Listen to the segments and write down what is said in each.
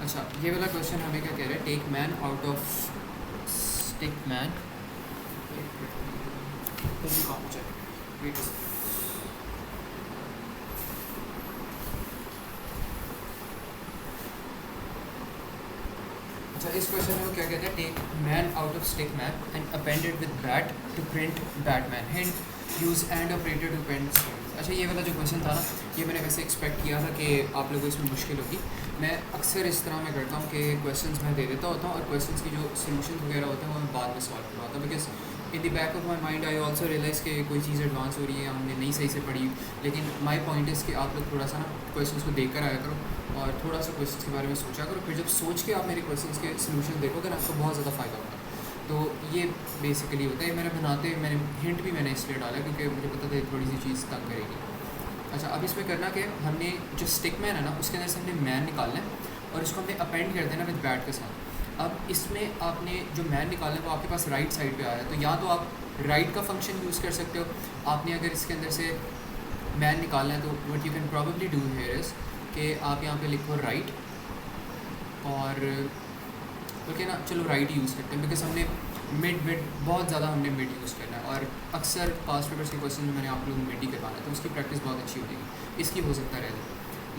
अच्छा, ये वाला क्वेश्चन हमें क्या कह रहा है, take man out of take man अच्छा, इस क्वेश्चन में वो क्या कहते हैं, take man out of stick man and appended with bat to print Batman, hint use and operator to print strings. अच्छा, ये वाला जो क्वेश्चन था ना, ये मैंने वैसे एक्सपेक्ट किया था कि आप लोगों को इसमें मुश्किल होगी। मैं अक्सर इस तरह मैं करता हूँ कि क्वेश्चंस मैं दे देता होता हूँ और क्वेश्चंस की जो सॉल्यूशन वगैरह होते हैं वो मैं बाद में सॉल्व करवाता हूँ, because in the back of my mind I also realize कि कोई चीज़ एडवांस हो रही है, हमने नहीं सही से पढ़ी। लेकिन माई पॉइंट इज़ कि आप लोग थोड़ा सा ना क्वेश्चंस को देख कर आया करो और थोड़ा सा क्वेश्चंस के बारे में सोचा करो, फिर जब सोच के आप मेरे क्वेश्चंस के सॉल्यूशन देखोगे ना, आपको बहुत ज़्यादा फ़ायदा होगा। तो ये बेसिकली होता है। मैंने हिंट भी मैंने इसलिए डाला क्योंकि मुझे पता था थोड़ी सी चीज़ तंग करेगी। अच्छा, अब इसमें करना क्या है, हमने जो स्टिक मैन है ना, उसके अंदर से हमने मैन निकालना है और उसको हमने अपेंड कर देना विद बैट के साथ। अब इसमें आपने जो मैन निकालना है वो आपके पास राइट साइड पे आ रहा है, तो या तो आप राइट का फंक्शन यूज़ कर सकते हो। आपने अगर इसके अंदर से मैन निकालना है तो what you can probably do here is कि आप यहाँ पे लिखो राइट और ओके ना, चलो राइट ही यूज़ करते हैं बिकॉज हमने मिड बहुत ज़्यादा हमने मिड यूज़ करना है। और अक्सर पास्ट पेपर्स के क्वेश्चन में मैंने आप लोगों को मिड ही करवाना है, तो उसकी प्रैक्टिस बहुत अच्छी हो जाएगी। इसकी हो सकता है रह,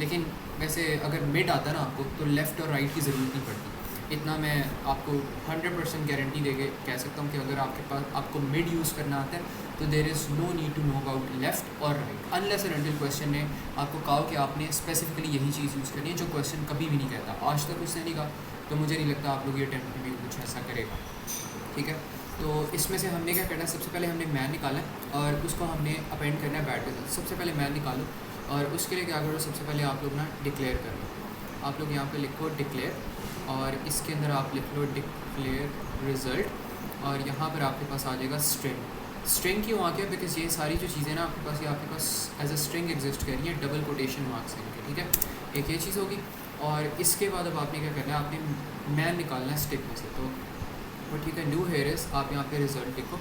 लेकिन वैसे अगर मिड आता है ना आपको, तो लेफ़्ट और राइट की ज़रूरत नहीं पड़ती। इतना मैं आपको 100% गारंटी दे के कह सकता हूँ कि अगर आपके पास आपको मिड यूज़ करना आता है तो there is no need to know about left और right, unless and until question ने आपको कहा कि आपने स्पेसिफिकली यही चीज़ यूज़ करनी है, जो क्वेश्चन कभी भी नहीं कहता। आज तक उसने नहीं कहा, तो मुझे नहीं लगता आप लोग ये अटेम्प्ट में भी कुछ ऐसा करेगा। ठीक है, तो इसमें से हमने क्या करना है, सबसे पहले हमने मैन निकाला है और उसको हमने अपेंड करना है बैट के साथ। सबसे पहले मैन निकालो और उसके लिए क्या करो, सबसे पहले आप लोग ना डिक्लेयर कर लो। आप लोग यहाँ पे लिखो डिक्लेयर और इसके अंदर आप लिख लो डिक्लेयर रिज़ल्ट और यहाँ पर आपके पास आ जाएगा स्ट्रिंग। स्ट्रिंग क्यों आ गया, बिकॉज ये सारी जो चीज़ें ना आपके पास एज अ स्ट्रिंग एग्जिस्ट कर रही है, डबल कोटेशन मार्क्स हैं। ठीक है, एक ये चीज़ होगी। और इसके बाद अब आपने क्या करना है, आपने मैन निकालना है स्टिक में से। तो what you can do here is आप यहाँ पे रिज़ल्ट लिखो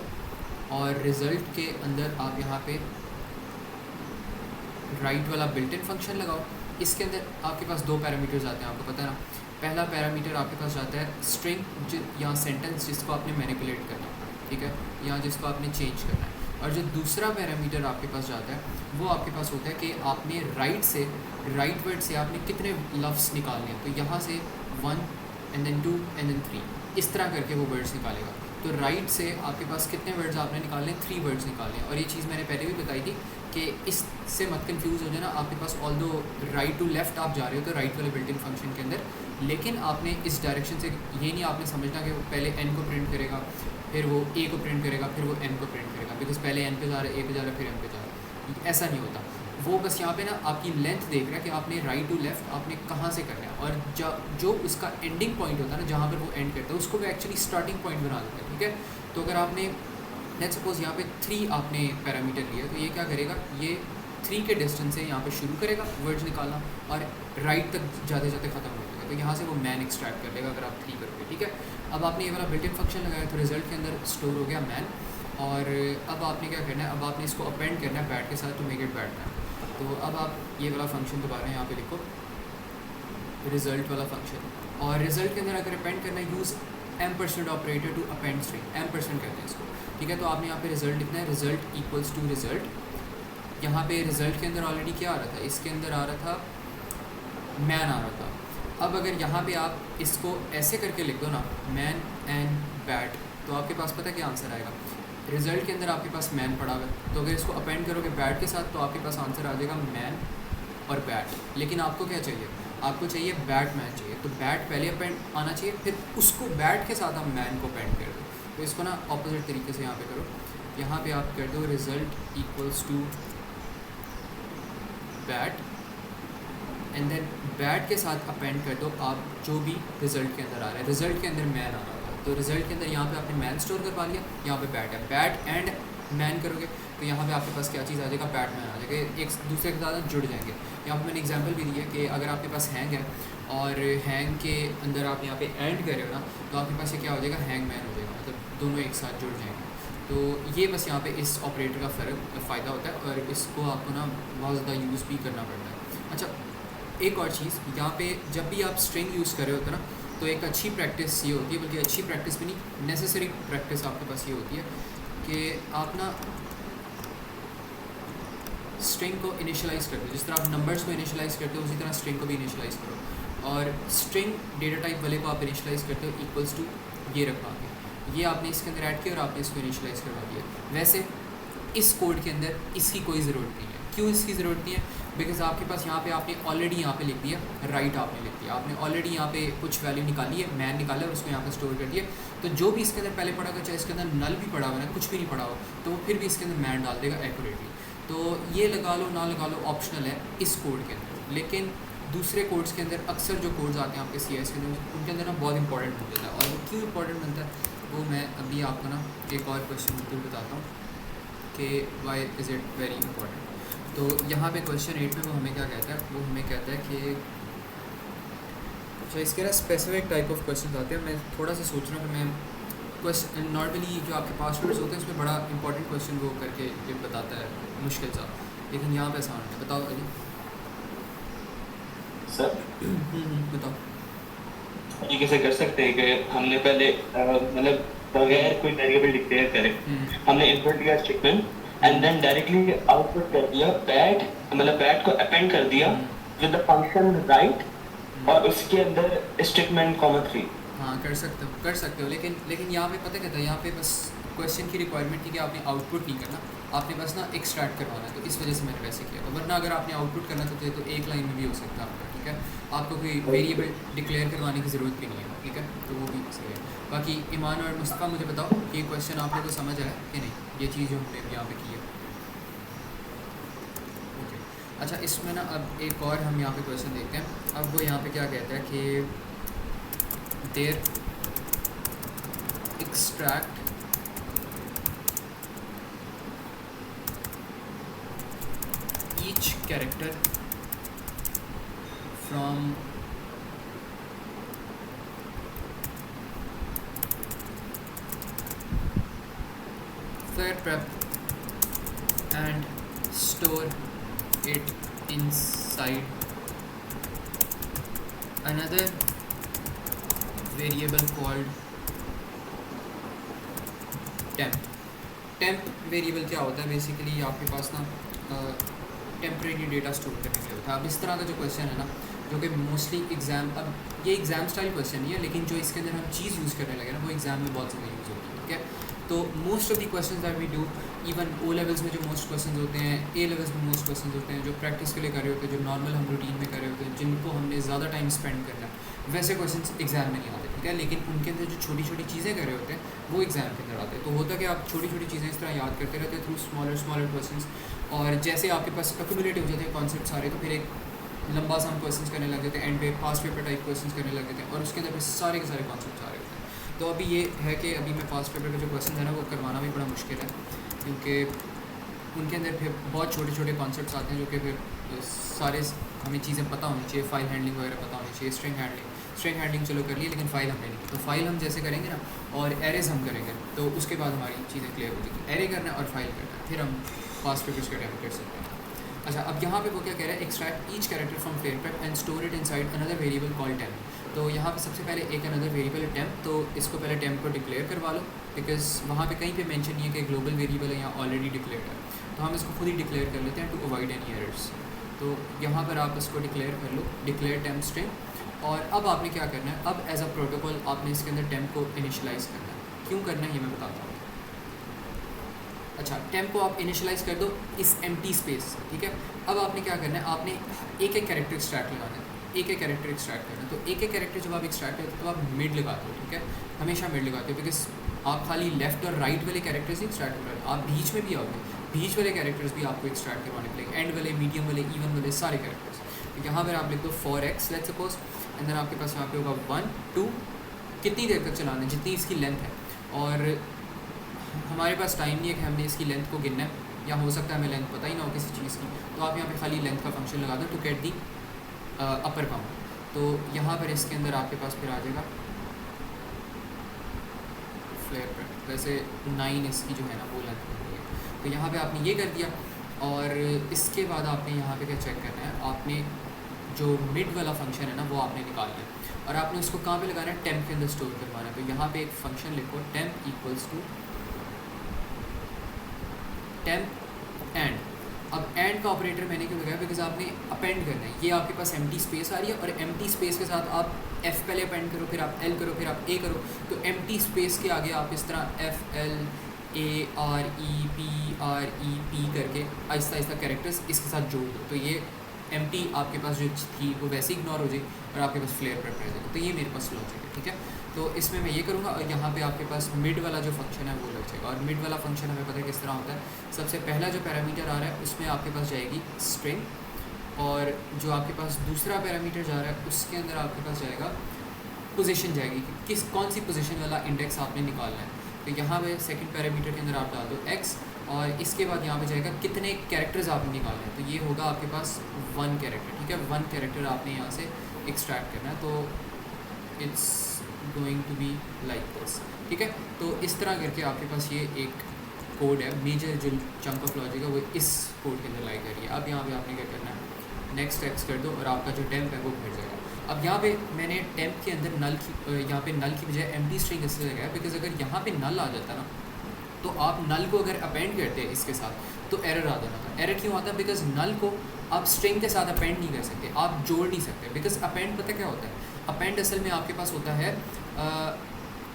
और रिज़ल्ट के अंदर आप यहाँ पे राइट वाला बिल्ट इन फंक्शन लगाओ। इसके अंदर आपके पास दो पैरामीटर्स आते हैं, आपको पता है ना। पहला पैरामीटर आपके पास जाता है स्ट्रिंग या सेंटेंस जिसको आपने मैनिपुलेट करना है, ठीक है, या जिसको आपने चेंज करना है। और जो दूसरा पैरामीटर आपके पास जाता है वो आपके पास होता है कि आपने राइट वर्ड से आपने कितने लफ्ज़ निकालने हैं। तो यहाँ से 1 and then 2 and then 3 इस तरह करके वो वर्ड्स निकालेगा। तो राइट से आपके पास कितने वर्ड्स आपने निकालने हैं, 3 वर्ड्स निकालने हैं। और ये चीज़ मैंने पहले भी बताई थी कि इससे मत कंफ्यूज हो जाना। आपके पास ऑल दो राइट टू लेफ़्ट आप जा रहे हो तो राइट वाले बिल्ट इन फंक्शन के अंदर, लेकिन आपने इस डायरेक्शन से ये नहीं आपने समझना कि वो पहले एन को प्रिंट करेगा, फिर वो ए को प्रिंट करेगा, फिर वो एन को प्रिंट करेगा, बिकॉज पहले एन पे जा रहा है, ए पे जा रहा है, फिर एन पे जा रहा है। ऐसा नहीं होता। वो बस यहाँ पे ना आपकी लेंथ देख रहा है कि आपने राइट टू लेफ़्ट आपने कहाँ से करना है, और जो उसका एंडिंग पॉइंट होता है ना, जहाँ पर वो एंड करता है, उसको वो एक्चुअली स्टार्टिंग पॉइंट बना देता है। ठीक है, तो अगर आपने लेट्स सपोज यहाँ पे 3 आपने पैरामीटर लिया, तो ये क्या करेगा, ये 3 के डिस्टेंस से यहाँ पे शुरू करेगा वर्ड्स निकालना और राइट तक जाते जाते ख़त्म हो जाएगा। तो यहाँ से वो मैन एक्सट्रैक्ट कर लेगा अगर आप 3 करोगे। ठीक है, अब आपने ये वाला बिल्ट इन फंक्शन लगाया तो रिजल्ट के अंदर स्टोर हो गया मैन। और अब आपने क्या करना है, अब आपने इसको अपेंड करना है बैट के साथ to make it Batman. तो अब आप ये वाला फंक्शन दोबारा यहाँ पे लिखो, रिज़ल्ट वाला फंक्शन, और रिज़ल्ट के अंदर अगर अपेंड करना है यूज़ एम% ऑपरेटर टू अपेंड स्ट्रिंग, एम% कहते हैं इसको। ठीक है, तो आपने यहाँ पे रिज़ल्ट लिखना है, रिज़ल्ट इक्वल्स टू रिज़ल्ट। यहाँ पे रिज़ल्ट के अंदर ऑलरेडी क्या आ रहा था, इसके अंदर आ रहा था मैन आ रहा था। अब अगर यहाँ पे आप इसको ऐसे करके लिख दो ना, मैन एंड बैट, तो आपके पास पता क्या आंसर आएगा। रिज़ल्ट के अंदर आपके पास मैन पड़ा हुआ है, तो अगर इसको अपेंड करोगे बैट के साथ तो आपके पास आंसर आ जाएगा मैन और बैट। लेकिन आपको क्या चाहिए, आपको चाहिए बैट मैन चाहिए, तो बैट पहले अपेंड आना चाहिए, फिर उसको बैट के साथ आप मैन को अपेंड कर दो। तो इसको ना ऑपोजिट तरीके से यहाँ पे करो, यहाँ पे आप कर दो result equals to bat and then bat के साथ अपेंड कर दो आप जो भी रिज़ल्ट के अंदर आ रहा है। रिज़ल्ट के अंदर मैन आ रहा था, तो रिज़ल्ट के अंदर यहाँ पे आपने मैन स्टोर करवा लिया, यहाँ पे बैट है, बैट एंड मैन करोगे तो यहाँ पे आपके पास क्या चीज़ आ जाएगा, बैटमैन आ जाएगा, एक दूसरे के साथ जुड़ जाएंगे। यहाँ पे मैंने एग्जांपल भी दिया कि अगर आपके पास हैंग है और हैंग के अंदर आप यहाँ पे एंड कर रहे हो ना, तो आपके पास ये क्या हो जाएगा, हैंग मैन हो जाएगा, मतलब दोनों एक साथ जुड़ जाएंगे। तो ये बस यहाँ पे इस ऑपरेटर का फ़ायदा होता है और इसको आपको ना बहुत ज़्यादा यूज़ भी करना पड़ता है। अच्छा, एक और चीज़ यहाँ पे जब भी आप स्ट्रिंग यूज़ कर रहे होते हैं ना, तो एक अच्छी प्रैक्टिस ये होती है, बल्कि अच्छी प्रैक्टिस भी नहीं, नेसेसरी प्रैक्टिस आपके पास ये होती है कि आप ना स्ट्रिंग को इनिशियलाइज़ करते हो। जिस तरह आप नंबर्स को इनिशियलाइज़ करते हो उसी तरह स्ट्रिंग को भी इनिशियलाइज़ करो। और स्ट्रिंग डेटा टाइप वाले को आप इनिशियलाइज़ करते हो इक्वल्स टू ये रखवा के, ये आपने इसके अंदर ऐड किया और आपने इसको इनिशियलाइज़ करवा दिया। वैसे इस कोड के अंदर इसकी कोई ज़रूरत नहीं है। क्यों इसकी ज़रूरत नहीं है? बिकॉज आपके पास यहाँ पे आपने ऑलरेडी यहाँ पे लिख दिया राइट, आपने लिख दिया, आपने ऑलरेडी यहाँ पे कुछ वैल्यू निकाली है, मैन निकाला है और उसको यहाँ पे स्टोर कर दिया। तो जो भी इसके अंदर पहले पढ़ा हुआ, चाहे इसके अंदर नल भी पढ़ा हुआ है, कुछ भी नहीं पढ़ा हो, तो वो फिर भी इसके अंदर मैन डाल देगा एक्यूरेटली। तो ये लगा लो ना लगा लो ऑप्शनल है इस कोड के अंदर। लेकिन दूसरे कोड्स के अंदर अक्सर जो कोड्स आते हैं आपके CS के अंदर, उनके अंदर ना बहुत इंपॉर्टेंट बन जाता है। और वो क्यों इंपॉर्टेंट बनता है वो मैं अभी आपको ना एक और क्वेश्चन बिल्कुल बताता हूँ कि why is it very important. तो यहाँ पे क्वेश्चन 8 में वो हमें क्या कहता है, वो हमें कहता है कि अच्छा इसके ना स्पेसिफिक टाइप ऑफ क्वेश्चन आते हैं। मैं थोड़ा सा सोच रहा हूँ कि मैं क्वेश्चन नॉर्मली जो आपके पास पेपर्स होते हैं उसमें बड़ा इंपॉर्टेंट क्वेश्चन वो करके ये बताता है मुश्किल सा, लेकिन यहाँ पे आसान है। बताओ अली सर बताओ। तरीके से कर सकते हैं कि हमने पहले मतलब बगैर कोई वेरिएबल डिक्लेयर करे हमने इनपुट दिया statement and then directly output कर दिया बैट, मतलब बैट को अपेंड कर दिया विद द फंक्शन राइट और उसके अंदर स्टेटमेंट कॉमा 3। हाँ कर सकते हो लेकिन यहाँ पे पता क्या था, यहाँ पे बस क्वेश्चन की रिक्वायरमेंट थी कि आपने आउटपुट नहीं करना, आपने बस ना एक्सट्रैक्ट करवाना है। तो इस वजह से मैंने वैसे किया था। वरना अगर आपने आउटपुट करना चाहते तो एक लाइन में भी हो सकता है आपका, ठीक है। आपको कोई वेरिएबल डिक्लेयर करवाने की ज़रूरत भी नहीं है, ठीक है। तो वो भी सही है। बाकी ईमान और मुस्तफ़ा मुझे बताओ कि ये क्वेश्चन आप लोगों को समझ आया कि नहीं, ये चीज़ जो हमने यहाँ पे की है। ओके अच्छा, इसमें ना अब एक और हम यहाँ पे क्वेश्चन देखते हैं। अब वो यहाँ पे क्या कहता है कि there extract each character from fair prep and store it inside another variable called temp variable क्या होता है बेसिकली, आपके पास ना टेम्परेरी डेटा स्टोर करने के लिए होता है। अब इस तरह का जो क्वेश्चन है ना, जो कि मोस्टली एग्ज़ाम, अब ये एग्ज़ाम स्टाइल क्वेश्चन नहीं है, लेकिन जो इसके अंदर हम चीज़ यूज़ करने लगे ना वो एग्ज़ाम में बहुत ज़्यादा यूज़ होती है, ठीक है। तो most of the question that we do, even O levels में जो मोस्ट क्वेश्चन होते हैं, A लेवल्स में मोस्ट क्वेश्चन होते हैं, जो प्रैक्टिस के लिए कर रहे होते हैं, जो नॉर्मल हम रूटीन में कर रहे होते हैं, जिनको हमने ज़्यादा टाइम स्पेंड करना है, वैसे क्वेश्चन एग्जाम में नहीं आते, ठीक है। लेकिन उनके अंदर जो छोटी छोटी चीज़ें कर रहे होते हैं वो एग्जाम के अंदर आते हैं। तो होता कि आप छोटी छोटी चीज़ें इस तरह याद करते रहते हैं थ्रू स्मॉलर क्वेश्चन, और जैसे आपके पास एक्यूमुलेट हो जाते हैं कॉन्सेप्ट सारे, तो फिर एक लंबा सा हम क्वेश्चन करने लग जाते हैं, एंड पे पास्ट पेपर टाइप क्वेश्चन करने लग जाते हैं, और उसके अंदर फिर सारे के सारे कॉन्सेप्ट आ रहे होते हैं। तो अभी ये है कि अभी मैं पास्ट पेपर के जो क्वेश्चन है ना वो करवाना भी बड़ा मुश्किल है, क्योंकि उनके अंदर फिर बहुत छोटे छोटे कॉन्सेप्ट्स आते हैं जो कि फिर सारे हमें चीज़ें पता होनी चाहिए, फाइल हैंडलिंग वगैरह पता होनी चाहिए, स्ट्रिंग हैंडलिंग चलो कर लिए, लेकिन फ़ाइल हमने नहीं की। तो फाइल हम जैसे करेंगे ना और एरेज हम करेंगे, तो उसके बाद हमारी चीज़ें क्लियर हो जाएगी। एरे करना है और फाइल करना है, फिर हम पास्ट पेपर्स का टाइम कर सकते हैं। अच्छा, अब यहाँ पे वो क्या कह रहा है, extract each character from flare prep and store it inside another variable called temp. तो यहाँ पे सबसे पहले एक अनदर वेरिएबल है टेम्प, तो इसको पहले टेम्प को डिक्लेयर करवा लो, बिकॉज वहाँ पे कहीं पे मेंशन नहीं है कि ग्लोबल वेरिएबल है, यहाँ ऑलरेडी डिक्लेयर्ड है। तो हम इसको खुद ही डिक्लेयर कर लेते हैं टू अवॉइड एनी एरर्स। तो यहाँ पर आप इसको डिक्लेयर कर लो, डिक्लेयर टेम्प स्ट्रिंग। और अब आपने क्या करना है, अब एज अ प्रोटोकॉल आपने इसके अंदर टेम्प को इनिशियलाइज़ करना है। क्यों करना है ये मैं बताता हूँ। अच्छा, टेम्प को आप इनिशियलाइज कर दो इस एम्प्टी स्पेस से, ठीक है। अब आपने क्या करना है, आपने एक एक कैरेक्टर एक्सट्रैक्ट लगाना है, एक एक कैरेक्टर एक्सट्रैक्ट करना है। तो एक एक कैरेक्टर जब आप एक्सट्रैक्ट करते हो तो आप मिड लगाते हो, ठीक है, हमेशा मिड लगाते हो, बिकॉज आप खाली लेफ्ट और राइट वाले कैरेक्टर्स ही एक्सट्रैक्ट कर रहे हो, आप बीच में भी आओगे, बीच वाले कैरेक्टर्स भी आपको एक्सट्रैक्ट करवाने पड़ेंगे, एंड वाले, मीडियम वाले, इवन वाले सारे कैरेक्टर्स। तो यहाँ पर आप लिख दो for x let's suppose, and then आपके पास यहाँ पे होगा 1 2, कितनी देर तक चलाना है, जितनी इसकी लेंथ है। और हमारे पास टाइम नहीं है कि हमने इसकी लेंथ को गिनना है, या हो सकता है हमें लेंथ पता ही ना हो किसी चीज़ की, तो आप यहाँ पे खाली लेंथ का फंक्शन लगा दो to get the upper count. तो यहाँ पर इसके अंदर आपके पास फिर आ जाएगा फ्लेयर पर, वैसे 9 इसकी जो है ना वो लेंथ होती है। तो यहाँ पे आपने ये कर दिया, और इसके बाद आपने यहाँ पे क्या चेक करना है, आपने जो मिड वाला फंक्शन है ना वो आपने निकालना है और आपने उसको कहाँ पे लगाना है, टेम्प के अंदर स्टोर करवाना है। तो यहाँ पे एक फंक्शन लिखो, temp equals to temp and. अब एंड का ऑपरेटर मैंने क्यों लगाया, बिकॉज आपने अपेंड करना है। ये आपके पास एम्प्टी स्पेस आ रही है और एम्प्टी स्पेस के साथ आप एफ पहले अपेंड करो, फिर आप एल करो, फिर आप ए करो। तो एम्प्टी स्पेस के आगे आप इस तरह F L A R E P करके आहिस्ता आहिस्ता कैरेक्टर्स इसके साथ जोड़ दो। तो ये एम्प्टी आपके पास जो थी वो वैसे इग्नोर हो जाएगी और आपके पास फ्लेयर पर रह जाएगा। तो ये मेरे पास लॉजिक है, ठीक है। तो इसमें मैं ये करूँगा और यहाँ पे आपके पास मिड वाला जो फंक्शन है वो लग जाएगा। और मिड वाला फंक्शन हमें पता है किस तरह होता है। सबसे पहला जो पैरामीटर आ रहा है उसमें आपके पास जाएगी स्ट्रिंग, और जो आपके पास दूसरा पैरामीटर जा रहा है उसके अंदर आपके पास जाएगा पोजीशन जाएगी कि कौन सी पोजीशन वाला इंडेक्स आपने निकालना है। तो यहाँ पे सेकंड पैरामीटर के अंदर आप डाल दो x, और इसके बाद यहाँ पे जाएगा कितने कैरेक्टर्स आपने निकालने हैं। तो ये होगा आपके पास 1 कैरेक्टर, ठीक है। 1 कैरेक्टर आपने यहाँ से एक्सट्रैक्ट करना है। तो it's going to be like this, ठीक है। तो इस तरह करके आपके पास ये एक कोड है, मेजर जो चंक ऑफ लॉजिक है वो इस कोड के अंदर लाई कर रही है। अब यहाँ पे आपने क्या करना है, नेक्स्ट टेक्स्ट कर दो और आपका जो टेम्प है वो भर जाएगा। अब यहाँ पे मैंने टेम्प के अंदर नल की यहाँ पे नल की बजाय एम्प्टी स्ट्रिंग इसलिए लगाया बिकॉज अगर यहाँ पे नल आ जाता ना तो आप नल को अगर अपेंड करते हैं इसके साथ तो एरर आ जाता था। एरर क्यों आता है, बिकॉज नल को आप स्ट्रिंग के साथ अपेंड नहीं कर सकते, आप जोड़ नहीं सकते। बिकॉज अपेंड पता क्या होता है, अपेंड असल में आपके पास होता है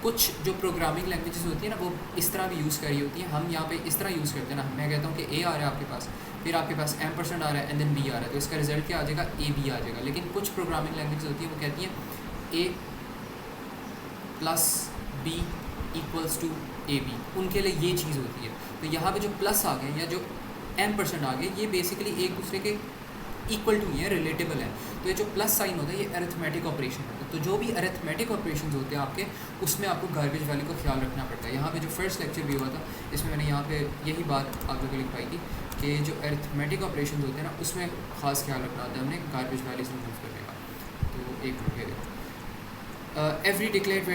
कुछ जो प्रोग्रामिंग लैंग्वेजेस होती है ना वो इस तरह भी यूज़ करी होती है। हम यहाँ पे इस तरह यूज़ करते हैं ना, मैं कहता हूँ कि ए आ रहा है आपके पास, फिर आपके पास एम्परसेंड आ रहा है एंड देन बी आ रहा है, तो इसका रिजल्ट क्या आ जाएगा, ए बी आ जाएगा। लेकिन कुछ प्रोग्रामिंग लैंग्वेज होती है वो कहती हैं A plus B equals to A B, उनके लिए ये चीज़ होती है। तो यहाँ पे जो प्लस आ गए या जो एम्परसेंड आ गए ये बेसिकली एक दूसरे के इक्वल टू ही है, रिलेटेबल है। तो ये जो प्लस साइन होता है ये अरिथमेटिक ऑपरेशन होता है। तो जो भी अरिथमेटिक ऑपरेशंस होते हैं आपके, उसमें आपको गार्बेज वैल्यू का ख्याल रखना पड़ता है। यहाँ पे जो फर्स्ट लेक्चर भी हुआ था इसमें मैंने यहाँ पे यही बात आप लोगों को लिख पाई थी कि जो अरिथमेटिक ऑपरेशंस होते हैं ना उसमें ख़ास ख्याल रखना होता है हमने गार्बेज वैल्यूज रिमूव करने का। तो एक minute, every declared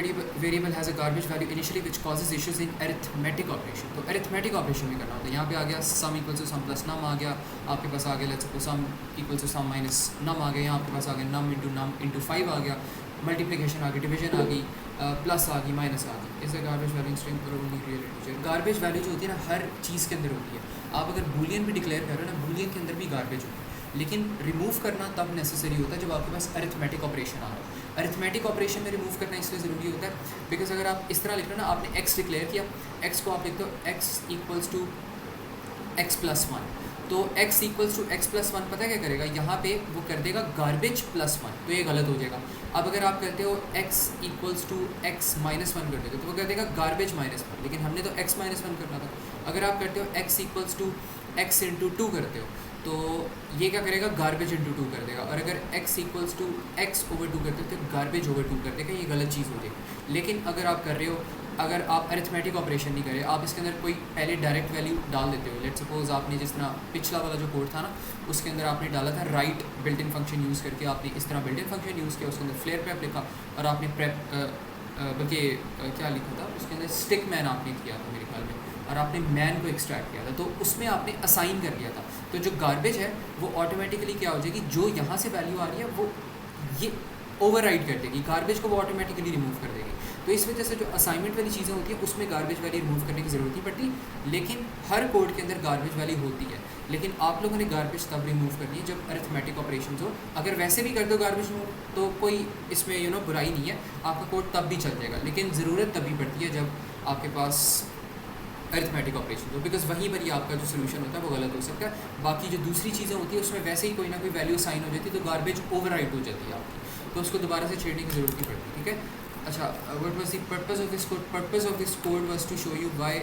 variable has a garbage value initially which causes issues in arithmetic operation। तो arithmetic operation भी करना होता है। यहाँ पे आ गया sum equals to sum plus num आ गया, आपके पास आ गया let's suppose sum equals to sum minus num आ गया, यहाँ आपके पास आ गया num into 5 आ गया, मल्टीप्लिकेशन आ गई, डिवीजन आ गई, प्लस आ गई, माइनस आ गई। इस गार्बेज वैल्यू स्ट्रिंग पर only real integer. Garbage value जो होती है ना हर चीज़ के अंदर होती है। आप अगर बूलियन भी डिक्लेयर कर रहे हो ना, बूलियन के अंदर भी गार्बेज होती है, लेकिन रिमूव करना तब नेसेसरी होता है जब आपके पास अरिथमेटिक ऑपरेशन आ रहा है। अरिथमेटिक ऑपरेशन में रिमूव करना इसलिए ज़रूरी होता है बिकॉज अगर आप इस तरह लिख रहे हो ना, आपने x डिक्लेयर किया, x को आप लिख दो x equals to x plus 1, तो x equals to x plus 1 पता क्या करेगा, यहाँ पे वो कर देगा गार्बेज प्लस 1, तो ये गलत हो जाएगा। अब अगर आप करते हो x equals to x minus 1 कर देते हो तो वो कर देगा गार्बेज माइनस 1, लेकिन हमने तो x माइनस 1 करना था। अगर आप करते हो x equals to x into 2 करते हो तो ये क्या करेगा, गार्बेज इंटू 2 कर देगा। और अगर x equals to x over 2 करते हो तो गार्बेज ओवर 2 कर देगा, ये गलत चीज़ हो जाएगी। लेकिन अगर आप कर रहे हो, अगर आप अरिथमेटिक ऑपरेशन नहीं करें, आप इसके अंदर कोई पहले डायरेक्ट वैल्यू डाल देते हो। लेट्स सपोज आपने जिस तरह पिछला वाला जो कोड था ना उसके अंदर आपने डाला था right built in function use करके, आपने इस तरह बिल्ट इन फंक्शन यूज़ किया, उसके अंदर फ्लेयर प्रेप लिखा और आपने प्रेप बल्कि क्या लिखा था उसके अंदर, स्टिक मैन आपने किया था मेरे ख्याल में, और आपने मैन को एक्सट्रैक्ट किया था, तो उसमें आपने असाइन कर दिया था। तो जो गार्बेज है वो ऑटोमेटिकली क्या हो जाएगी, जो यहाँ से वैल्यू आ रही है वो ये ओवरराइड कर देगी, गार्बेज को वो ऑटोमेटिकली रिमूव कर देगी। तो इस वजह से जो असाइनमेंट वाली चीज़ें होती है उसमें गार्बेज वैल्यू रिमूव करने की ज़रूरत नहीं पड़ती, लेकिन हर कोड के अंदर गार्बेज वैल्यू होती है। लेकिन आप लोगों ने गार्बेज तब रिमूव करनी है जब अरिथमेटिक ऑपरेशंस हो। अगर वैसे भी कर दो गार्बेज रिमूव तो कोई इसमें बुराई नहीं है, आपका कोड तब भी चल जाएगा। लेकिन ज़रूरत तभी पड़ती है जब आपके पास अरिथमेटिक ऑपरेशन हो, बिकॉज वहीं पर ही आपका जो सोल्यूशन होता है वो गलत हो सकता है। बाकी जो दूसरी चीज़ें होती है उसमें वैसे ही कोई ना कोई वैल्यू साइन हो जाती है तो गार्बेज ओवरराइट हो जाती है आपकी, तो उसको दोबारा से छेड़ने की ज़रूरत नहीं पड़ती, ठीक है। अच्छा, what was the purpose of this code? Purpose of this code was to show you why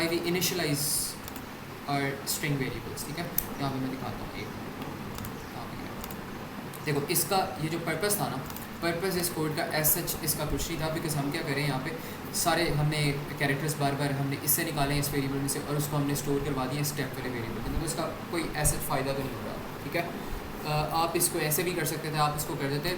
we initialize और स्ट्रिंग वेरिएबल्स, ठीक है। यहाँ पे मैं दिखाता हूँ देखो इसका ये जो पर्पस था ना, पर्पस इस कोड का एज सच इसका कुछ नहीं था, बिकॉज हम क्या करें यहाँ पे सारे हमने कैरेक्टर्स बार बार हमने इससे निकाले इस वेरिएबल में से और उसको हमने स्टोर करवा दिया स्टेप वाले वेरिएबल में, तो इसका कोई ऐसा फ़ायदा तो नहीं हो रहा, ठीक है। आप इसको ऐसे भी कर सकते थे, आप इसको कर देते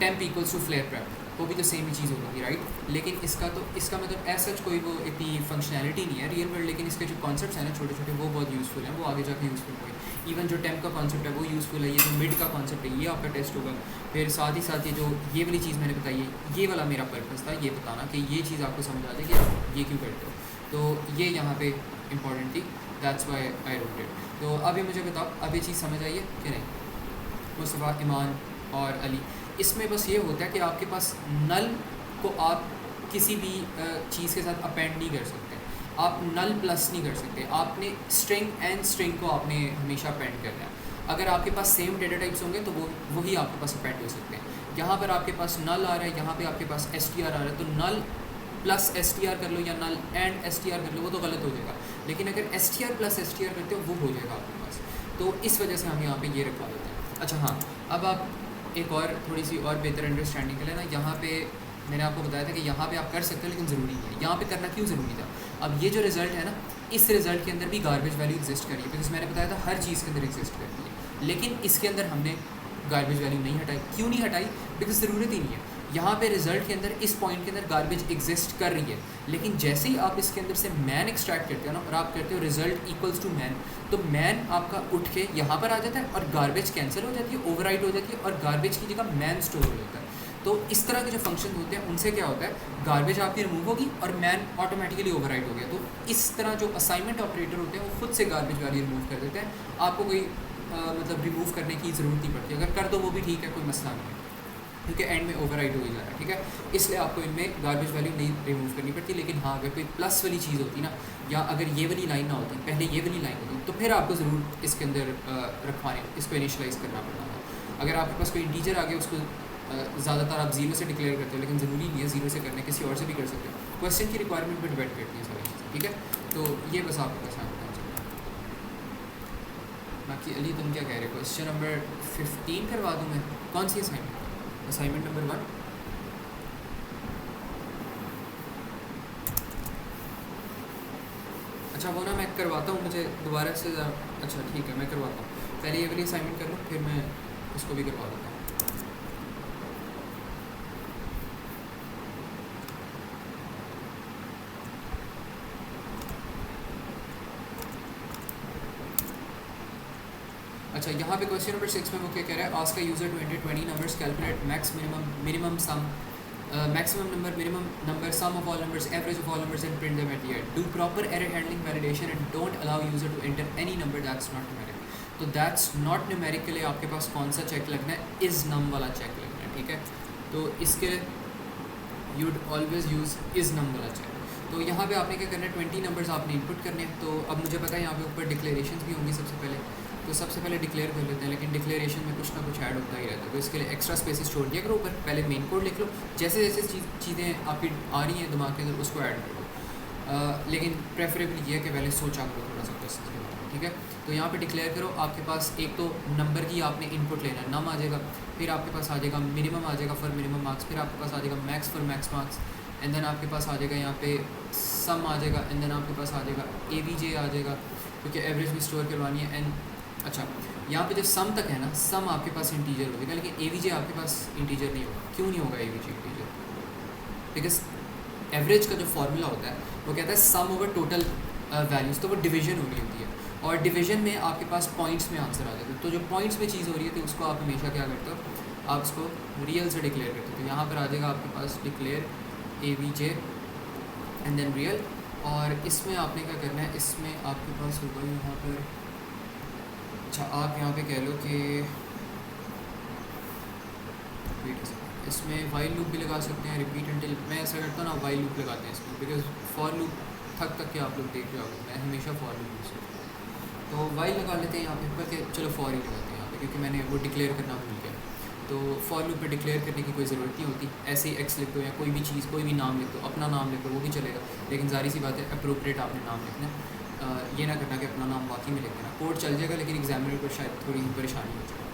temp equals to flare prep, वो भी तो सेम ही चीज़ होगी, राइट। लेकिन इसका मतलब ऐसा कोई वो इतनी फंक्शनैलिटी नहीं है रियल वर्ल्ड, लेकिन इसके जो कॉन्सेप्ट्स हैं ना छोटे छोटे, वो बहुत यूज़फुल हैं, वो आगे जाके यूज़फुल होंगे। इवन जो टेम्प का कॉन्सेप्ट है वो यूज़फुल है, ये जो मिड का कॉन्सेप्ट है ये आपका टेस्ट होगा। फिर साथ ही साथ ये वाली चीज़ मैंने बताई है, ये वाला मेरा पर्पज़ था ये बताना कि ये चीज़ आपको समझ आ जाए कि आप ये क्यों करते हो, तो ये यहाँ पे इंपॉर्टेंट थी, that's why I wrote it. तो अब ये मुझे बताओ, अब ये चीज़ समझ आई है कि नहीं। मुस्तफ़ा, ईमान और अली, इसमें बस ये होता है कि आपके पास नल को आप किसी भी चीज़ के साथ अपेंड नहीं कर सकते, आप नल प्लस नहीं कर सकते, आपने स्ट्रिंग एंड स्ट्रिंग को आपने हमेशा अपेंड करना है। अगर आपके पास सेम डेटा टाइप्स होंगे तो वही आपके पास अपेंड हो सकते हैं। यहाँ पर आपके पास नल आ रहा है, यहाँ पे आपके पास str आ रहा है, तो नल प्लस str कर लो या नल एंड str कर लो, वो तो गलत हो जाएगा। लेकिन अगर str प्लस str करते हो वो हो जाएगा आपके पास, तो इस वजह से हम यहाँ पे ये रखवा देते हैं। अच्छा हाँ, अब आप एक और थोड़ी सी और बेहतर अंडरस्टैंडिंग के लिए ना, यहाँ पे मैंने आपको बताया था कि यहाँ पे आप कर सकते हो लेकिन ज़रूरी नहीं है। यहाँ पे करना क्यों ज़रूरी था, अब ये जो रिज़ल्ट है ना, इस रिज़ल्ट के अंदर भी गार्बेज वैल्यू एग्जिस्ट करी है, बिकॉज मैंने बताया था हर चीज़ के अंदर एग्जिस्ट करती है, लेकिन इसके अंदर हमने गार्बेज वैल्यू नहीं हटाई। क्यों नहीं हटाई, बिकॉज ज़रूरत ही नहीं है। यहाँ पे रिजल्ट के अंदर इस पॉइंट के अंदर गार्बेज एग्जिस्ट कर रही है, लेकिन जैसे ही आप इसके अंदर से मैन एक्सट्रैक्ट करते हो ना, और आप करते हो रिजल्ट इक्वल्स टू मैन, तो मैन आपका उठ के यहाँ पर आ जाता है और गार्बेज कैंसिल हो जाती है, ओवरराइट हो जाती है, और गार्बेज की जगह मैन स्टोर हो जाता है। तो इस तरह के जो फंक्शन होते हैं उनसे क्या होता है, गार्बेज आपकी रिमूव होगी और मैन ऑटोमेटिकली ओवरराइट हो गया। तो इस तरह जो असाइनमेंट ऑपरेटर होते हैं वो खुद से गार्बेज वैल्यू रिमूव कर देते हैं, आपको कोई मतलब रिमूव करने की ज़रूरत नहीं पड़ती। अगर कर दो वो भी ठीक है, कोई मसला नहीं है, क्योंकि एंड में ओवरराइड हो ही जा रहा है, ठीक है। इसलिए आपको इनमें गार्बेज वैल्यू नहीं रिमूव करनी पड़ती। लेकिन हाँ, अगर कोई प्लस वाली चीज़ होती ना, या अगर ये वाली लाइन ना होती, पहले ये वाली लाइन होती, तो फिर आपको ज़रूर इसके अंदर रखवाने, इसको इनिशलाइज़ करना पड़ता है। अगर आपके पास कोई इंटीजर आ गया, उसको ज़्यादातर आप जीरो से डिक्लेयर करते हो, लेकिन ज़रूरी नहीं है जीरो से करने, किसी और से भी कर सकते हो। क्वेश्चन की रिक्वायरमेंट पर डिपेंड करती है सारी चीज़ें, ठीक है। तो ये बस आपको पहचान करना चाहिए। बाकी अली तुम क्या कह रहे हो, क्वेश्चन नंबर 15 करवा दूँ मैं, कौन सी असाइनमेंट नंबर 1? अच्छा वो ना मैं करवाता हूँ, मुझे दोबारा से अच्छा ठीक है मैं करवाता हूँ, पहले ये वाली असाइनमेंट कर लो, फिर मैं उसको भी करवा देता हूँ। अच्छा यहाँ पे क्वेश्चन नंबर 6 में वो क्या कह रहा है, ask a user to enter 20 numbers, calculate max minimum sum maximum number, minimum number, sum of all numbers, average of all numbers, and print them at the end. Do proper error handling validation and don't allow user to enter any number that's not numeric. तो that's not numeric के लिए आपके पास कौन सा check लगना है, is num वाला check लगना है, ठीक है। तो इसके you'd always use is num वाला चेक। तो यहाँ पे आपने क्या करना है, 20 नंबर्स आपने इनपुट करने हैं। तो अब मुझे पता है यहाँ पे ऊपर डिक्लेरेशन भी होंगी सबसे पहले, तो सबसे पहले डिक्लेयर कर लेते हैं, लेकिन डिक्लेरेशन में कुछ ना कुछ ऐड होता ही रहता है, तो इसके लिए एक्स्ट्रा स्पेसेस छोड़ दिया करो ऊपर, पहले मेन कोड लिख लो, जैसे जैसे चीज़ें आपकी आ रही हैं दिमाग के अंदर उसको ऐड कर लो। लेकिन प्रेफरेबली ये है कि पहले सोचा करो थोड़ा सा क्वेश्चन के बारे में, ठीक है। तो यहाँ पे डिक्लेयर करो, आपके पास एक तो नंबर की आपने इनपुट लेना है, नम आ जाएगा, फिर आपके पास आ जाएगा मिनिमम आ जाएगा फॉर मिनिमम मार्क्स, फिर आपके पास आ जाएगा max for max marks, and then आपके पास आ जाएगा यहाँ पे सम आ जाएगा, एंड देन आपके पास आ जाएगा AVJ आ जाएगा, क्योंकि एवरेज भी स्टोर करवानी है। एंड अच्छा यहाँ पे जो सम तक है ना, सम आपके पास इंटीजर हो जाएगा, लेकिन AVJ आपके पास इंटीजर नहीं होगा। क्यों नहीं होगा AVJ इंटीजर, बिकॉज एवरेज का जो फॉर्मूला होता है वो कहता है सम ओवर टोटल वैल्यूज़, तो वो डिवीजन हो रही होती है, और डिवीजन में आपके पास पॉइंट्स में आंसर आ जाता है। तो जो पॉइंट्स में चीज़ हो रही है तो उसको आप हमेशा क्या करते हो, आप उसको रियल से डिक्लेयर करते हो। तो यहाँ पर आ जाएगा आपके पास declare AVJ and then real, और इसमें आपने क्या करना है, इसमें आपके पास होगा यहाँ पर, अच्छा आप यहाँ पे कह लो कि इसमें वाइल लूप भी लगा सकते हैं, रिपीट अंटिल, मैं ऐसा करता हूँ ना वाइल लूप लगाते हैं इसमें, बिकॉज फॉर लूप तक के आप लोग देख रहे होगे, मैं हमेशा फॉर लूप यूज़ करता हूँ। तो वाइल लगा लेते हैं यहाँ पे, बल्कि चलो फॉर ही लगाते हैं यहाँ पे, क्योंकि मैंने वो डिक्लेयर करना भूल गया। तो फॉर लूप पे डिक्लेयर करने की कोई ज़रूरत नहीं होती, ऐसे ही एक्स लिख दो या कोई भी चीज़, कोई भी नाम लिख दो, अपना नाम लिख दो वो भी चलेगा, लेकिन जारी सी बात है अप्रोप्रिएट आपने नाम लिखना है, ये ना करना कि अपना नाम वाकई में लिख देना। कोड चल जाएगा लेकिन एग्जामिनर को शायद थोड़ी परेशानी हो जाएगी।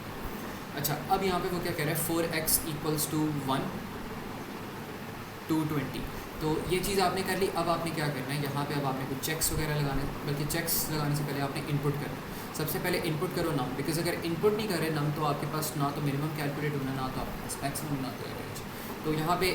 अच्छा अब यहाँ पे वो क्या कह रहा है, 4x = 1 to 20, तो ये चीज़ आपने कर ली। अब आपने क्या करना है, यहाँ पे अब आपने कुछ चेक्स वगैरह लगाने, बल्कि चेक्स लगाने से पहले आपने इनपुट करना है। सबसे पहले इनपुट करो नम, बिकॉज अगर इनपुट नहीं कर रहे नम, तो आपके पास ना तो मिनिमम कैलकुलेट होना, ना तो आपके पास मैक्सिमम, ना तो एवरेज। तो यहाँ पे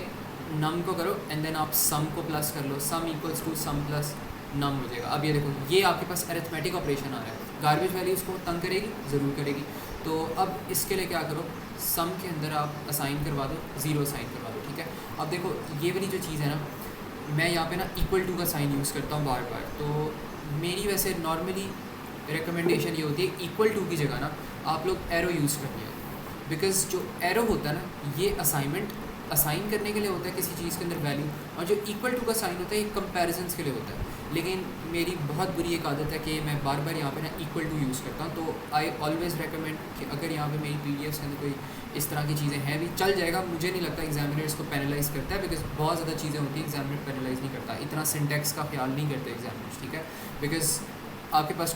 नम को करो एंड देन आप सम को प्लस कर लो, sum equals to sum plus num हो जाएगा। अब ये देखो ये आपके पास अरिथमेटिक ऑपरेशन आ रहा है, गार्बेज वैल्यू इसको तंग करेगी, ज़रूर करेगी। तो अब इसके लिए क्या करो, सम के अंदर आप असाइन करवा दो, ज़ीरो असाइन करवा दो, ठीक है। अब देखो ये वाली जो चीज़ है ना, मैं यहाँ पे ना इक्वल टू का साइन यूज़ करता हूँ बार बार। तो मेरी वैसे नॉर्मली रिकमेंडेशन ये होती है इक्वल टू की जगह ना आप लोग एरो यूज़ करिए, बिकॉज जो एरो होता है ना ये असाइनमेंट असाइन करने के लिए होता है किसी चीज़ के अंदर वैल्यू, और जो इक्वल टू का साइन होता है ये कंपैरिजंस के लिए होता है। लेकिन मेरी बहुत बुरी एक आदत है कि मैं बार बार यहाँ पे ना इक्वल टू यूज़ करता हूँ। तो आई ऑलवेज़ रेकमेंड कि अगर यहाँ पे मेरी पीडीएफ के अंदर कोई इस तरह की चीज़ें हैं भी चल जाएगा, मुझे नहीं लगता एग्जामिनर इसको पेनलाइज़ करता है, बिकॉज बहुत ज़्यादा चीज़ें होती हैं एग्जामिनर पेनलाइज़ नहीं करता, इतना सिंटेक्स का ख्याल नहीं करते एग्जामिनर्स, ठीक है। बिकॉज आपके पास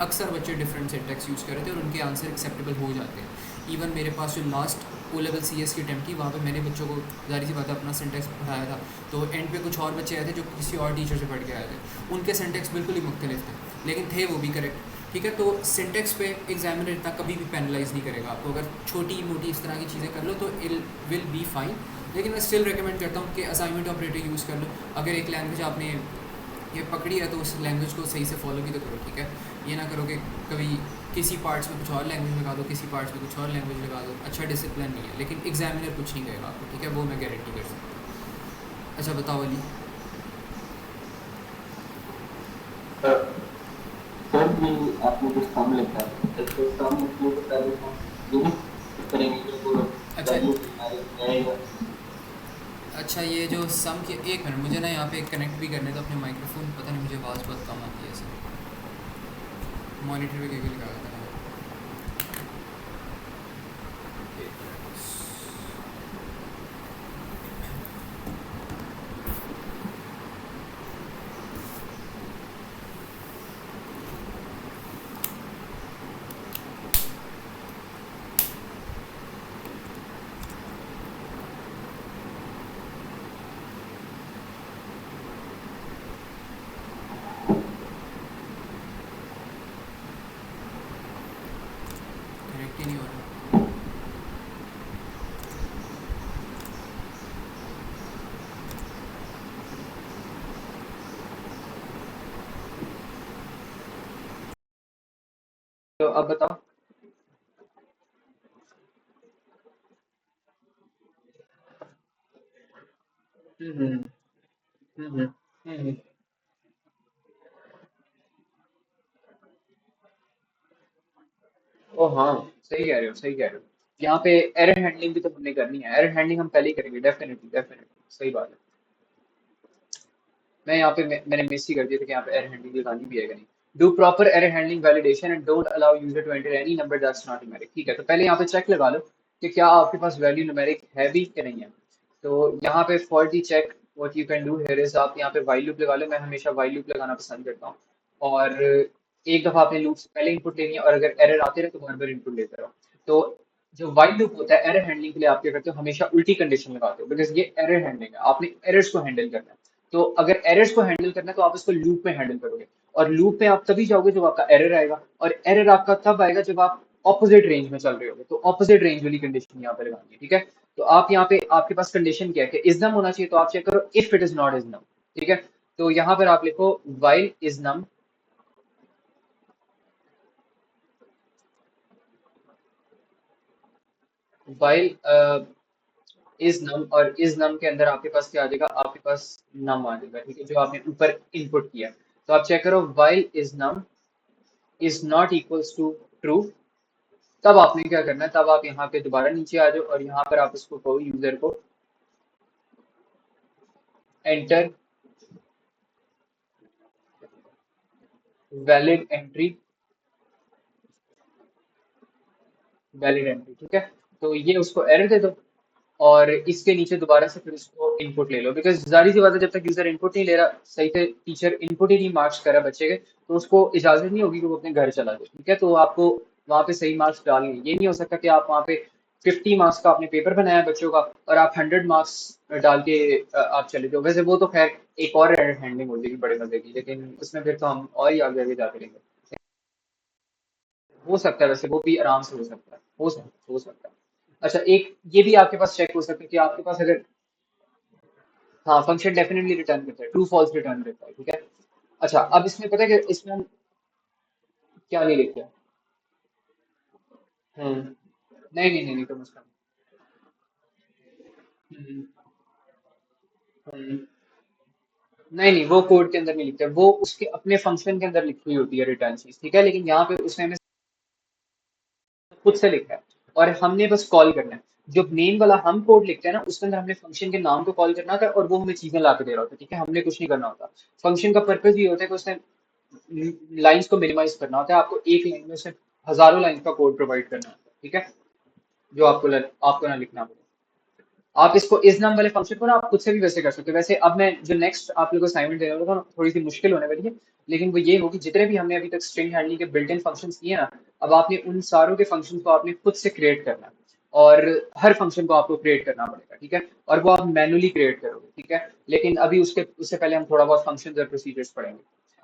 अक्सर बच्चे डिफरेंट सिंटेक्स यूज़ कर रहे थे और उनके आंसर एक्सेप्टेबल हो जाते हैं। इवन मेरे पास जो last O level C S की अटैम्प्ट थी वहाँ पे मैंने बच्चों को जारी सी बात है अपना सिंटेक्स पढ़ाया था, तो एंड पे कुछ और बच्चे आए थे जो किसी और टीचर से पढ़ के आए थे, उनके सिंटेक्स बिल्कुल ही मुख्तलिफ थे लेकिन थे वो भी करेक्ट, ठीक है। तो सिंटेक्स पे एग्जामिनर इतना कभी भी पेनलाइज नहीं करेगा आपको, अगर छोटी मोटी इस तरह की चीज़ें कर लो तो इट विल बी फाइन। लेकिन मैं स्टिल रिकमेंड करता हूँ कि असाइनमेंट ऑपरेटर यूज़ कर लो। अगर एक लैंग्वेज आपने ये पकड़ी है तो उस लैंग्वेज को सही से फॉलो भी तो करो, ठीक है। ये ना करो कि कभी किसी पार्ट्स में कुछ और लैंग्वेज लगा दो, किसी पार्ट्स में कुछ और लैंग्वेज लगा दो, अच्छा डिसिप्लिन नहीं है। लेकिन एग्जामिनर कुछ नहीं कहेगा आपको, ठीक है, वो मैं गारंटी कर सकता हूँ। अच्छा बताओ अली। सर ये आपने जो सम लिखा है तो सम मतलब पहले हम यूज करेंगे कि वो अच्छा वैल्यू है या अच्छा ये जो सम के, एक मिनट मुझे ना यहाँ पे कनेक्ट भी करने तो अपने माइक्रोफोन, पता नहीं मुझे आवाज़ बहुत कम आती है ऐसे, मॉनिटर पे क्या लिखा था। कनेक्ट ही नहीं हो रहा। तो अब बताओ। हम्म हम्म हम्म। ओ हाँ, सही कह रहे हो, सही कह रहे हो। यहाँ पे एरर हैंडलिंग भी तो हमने करनी है, एरर हैंडलिंग हम पहले ही करेंगे, डेफिनेटली डेफिनेटली सही बात है। मैं यहाँ पे मैंने मिस ही कर दिया था कि यहाँ पे एरर हैंडलिंग लगानी भी है कि नहीं। Do proper error handling validation and don't allow user to enter any number that's not numeric. ठीक है, तो पहले यहाँ पे चेक लगा लो कि क्या आपके पास वैल्यू न्यूमेरिक है भी कि नहीं है। तो यहाँ पे for the check what you can do here is, आप यहाँ पे व्हाइल लूप लगा लो। मैं हमेशा व्हाइल लूप लगाना पसंद करता हूँ। और एक दफा आपने लूप से पहले इनपुट लेनी है और अगर एरर आते रहे तो बार बार इनपुट लेते रहो। तो जो व्हाइल लूप होता है एरर हैंडलिंग के लिए आप क्या करते हो, हमेशा उल्टी कंडीशन लगाते हो, बिकॉज ये एरर हैंडलिंग है, आपने एरर्स को हैंडल करना है। तो अगर एरर्स को हैंडल करना है तो आप इसको लूप में हैंडल करोगे, और लूप में आप तभी जाओगे जब आपका एरर आएगा, और एरर आपका तब आएगा जब आप ऑपोजिट रेंज में चल रहे होगे। तो ऑपोजिट रेंज वाली कंडीशन यहाँ पे लगानी है, ठीक है। तो आप यहाँ पे आपके पास कंडीशन क्या है कि इज नम होना चाहिए, तो आप चेक करो if it is not is num, ठीक है। तो यहाँ पर आप लिखो while is num, while is num, और इज नम के अंदर आपके पास क्या आ जाएगा, आपके पास नम आ जाएगा, ठीक है, जो आपने ऊपर इनपुट किया। तो आप चेक करो while is num is not equals to true, तब आपने क्या करना है, तब आप यहाँ पे दोबारा नीचे आ जाओ और यहाँ पर आप इसको कहो यूजर को enter valid entry, valid entry, ठीक है। तो ये उसको एरर दे दो और इसके नीचे दोबारा से फिर इसको इनपुट ले लो, बिकॉज जारी सी बात है जब तक यूजर इनपुट नहीं ले रहा सही से, टीचर इनपुट ही नहीं मार्क्स कर रहा बच्चे के, तो उसको इजाजत नहीं होगी कि वो अपने घर चला जाए, ठीक है। तो आपको वहाँ पे सही मार्क्स डालने, ये नहीं हो सकता कि आप वहाँ पे 50 मार्क्स का आपने पेपर बनाया है बच्चों का और आप 100 मार्क्स डाल के आप चले जाओ। वैसे वो तो खैर एक और हैंडलिंग हो जाएगी बड़े मजे की, लेकिन उसमें फिर तो हम और ही आगे आगे जाते रहेंगे। हो सकता है, वैसे वो भी आराम से हो सकता है, हो सकता है। अच्छा, एक ये भी आपके पास चेक हो सकता है कि आपके पास अगर, हाँ, फंक्शन डेफिनेटली रिटर्न करता है, ट्रू फॉल्स रिटर्न करता है, ठीक है। अच्छा, अब इसमें पता है कि इसमें हम क्या नहीं लिखते हैं? नहीं नहीं नहीं नहीं, तो मुझका हम्म हम्म, नहीं नहीं, वो कोड के अंदर नहीं लिखते, वो उसके अपने फंक्शन के अंदर लिखी हुई होती है रिटर्न चीज, ठीक है। लेकिन यहाँ पे उसने हमें खुद से लिखा है और हमने बस कॉल करना है। जो मेन वाला हम कोड लिखते हैं ना, उसके अंदर हमने फंक्शन के नाम को कॉल करना होता है और वो हमें चीजें ला के दे रहा होता है, ठीक है। हमने कुछ नहीं करना होता। फंक्शन का पर्पज ये होता है कि उसने लाइंस को मिनिमाइज करना होता है, आपको एक लाइन में उसने हजारों लाइन का कोड प्रोवाइड करना होता है, ठीक है। जो आपको ना लिखना पड़े। आप इसको इस नाम वाले फंक्शन को ना आप खुद से भी वैसे कर सकते हो। वैसे अब मैं जो नेक्स्ट आप लोगों को असाइनमेंट देने वाला हूँ ना, थोड़ी सी मुश्किल होने वाली है, लेकिन वो ये होगी, जितने भी हमने अभी तक स्ट्रिंग हैंडलिंग के बिल्ट इन फंक्शंस किए ना, अब आपने उन सारों के फंक्शंस को आपने खुद से क्रिएट करना है। और हर फंक्शन को आपको क्रिएट करना पड़ेगा, ठीक है। और वो आप मैनुअली क्रिएट करोगे, ठीक है। लेकिन अभी उसके उससे पहले हम थोड़ा बहुत फंक्शन और प्रोसीजर्स पढ़ेंगे।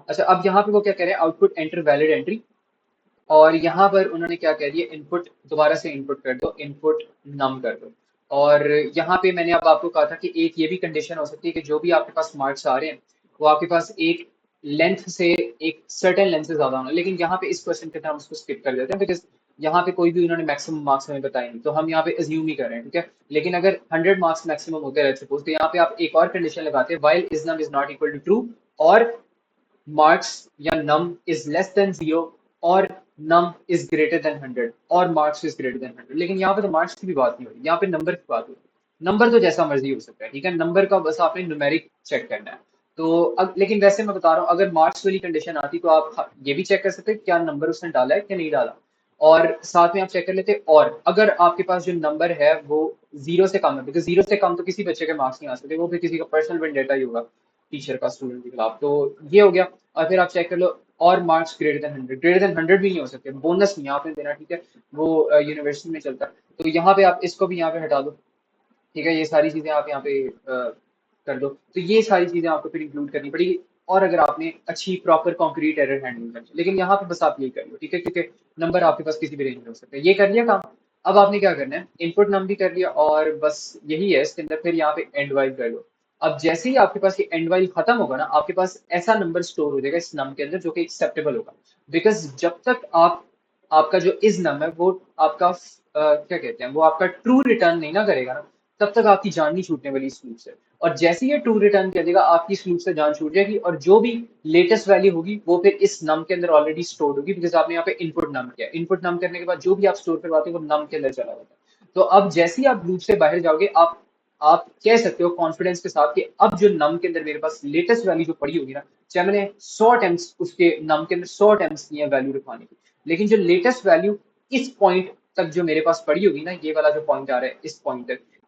अच्छा, अब यहाँ पे वो क्या कह रहे हैं, आउटपुट एंटर वैलिड एंट्री। और यहाँ पर उन्होंने क्या कह दिया, इनपुट दोबारा से इनपुट कर दो, इनपुट नम कर दो। और यहाँ पे मैंने अब आपको कहा था कि एक ये भी कंडीशन हो सकती है कि जो भी आपके पास मार्क्स आ रहे हैं वो आपके पास एक लेंथ से, एक सर्टेन लेंथ से ज्यादा होना। लेकिन यहाँ पे इस क्वेश्चन के अंदर हम उसको स्किप कर देते हैं, बिकॉज यहाँ पे कोई भी उन्होंने मैक्सिमम मार्क्स हमें बताए नहीं, तो हम यहाँ पे अज्यूम ही कर रहे हैं, ठीक है। लेकिन अगर 100 मार्क्स मैक्सिमम होते हैं सपोज, तो यहाँ पे आप एक और कंडीशन लगाते हैं, while is num is not equal to true, और marks या num is less than 0, और num is greater than 100, और marks is greater than 100। लेकिन यहाँ पे तो marks की भी बात नहीं हो रही, यहाँ पे नंबर की बात हो रही। नंबर तो जैसा मर्जी हो सकता है, ठीक है। नंबर का बस आपने न्यूमेरिक चेक करना है। तो अब लेकिन वैसे मैं बता रहा हूँ, अगर मार्क्स वाली कंडीशन आती तो आप ये भी चेक कर सकते हैं क्या नंबर उसने डाला है क्या नहीं डाला। और साथ में आप चेक कर लेते, और अगर आपके पास जो नंबर है वो 0 से कम है, बिकॉज 0 से कम तो किसी बच्चे के मार्क्स नहीं आ सकते, वो फिर किसी का पर्सनल वेंडेटा ही होगा, टीचर का स्टूडेंट के खिलाफ। तो ये हो गया। और फिर आप चेक कर लो, और मार्क्स ग्रेटर देन 100 भी नहीं हो सकते, बोनस नहीं आपने देना, ठीक है। वो यूनिवर्सिटी में चलता है। तो यहाँ पे आप इसको भी यहाँ पे हटा दो, ठीक है। ये सारी चीजें आप यहाँ पे कर दो। तो ये सारी चीजें आपको फिर इंक्लूड करनी पड़ेगी। और अगर आपने अच्छी प्रॉपर कॉन्क्रीट एरर हैंडलिंग करनी, लेकिन यहाँ पे बस आप यही कर लो, ठीक है, क्योंकि नंबर आपके पास किसी भी रेंज में हो सकते हैं। ये कर लिया काम। अब आपने क्या करना है, इनपुट नम भी कर लिया, और बस यही है इसके अंदर। फिर यहाँ पे एंड वाइल कर लो। अब जैसे ही आपके पास ये एंड वाइल खत्म होगा ना, आपके पास ऐसा नंबर स्टोर हो जाएगा इस नम के अंदर जो कि एक्सेप्टेबल होगा। बिकॉज जब तक आप, आपका जो इज नम है वो आपका क्या कहते हैं, वो आपका ट्रू रिटर्न नहीं ना करेगा ना, तब तक आपकी जान नहीं छूटने वाली इस लूप से। और जैसे ही ये ट्रू रिटर्न कर देगा, आपकी इस लूप से जान छूट जाएगी, और जो भी लेटेस्ट वैल्यू होगी वो फिर इस नम के अंदर ऑलरेडी स्टोर होगी, बिकॉज आपने यहाँ पे इनपुट नम किया। इनपुट नम करने के बाद जो भी आप स्टोर करवाते हैं वो नम के अंदर चला जाता है। तो अब जैसे ही आप लूप से बाहर जाओगे, आप कह सकते हो कॉन्फिडेंस के साथ कि अब जो नम के अंदर मेरे पास लेटेस्ट वैल्यू जो पड़ी होगी ना, चाहे मैंने 100 अटेम्प्ट्स उसके नम के अंदर 100 अटेम्प्ट्स किए वैल्यू रखवाने की, लेकिन जो लेटेस्ट वैल्यू इस पॉइंट तक जो मेरे पास पड़ी होगी ना, ये वाला जो पॉइंट आ रहा है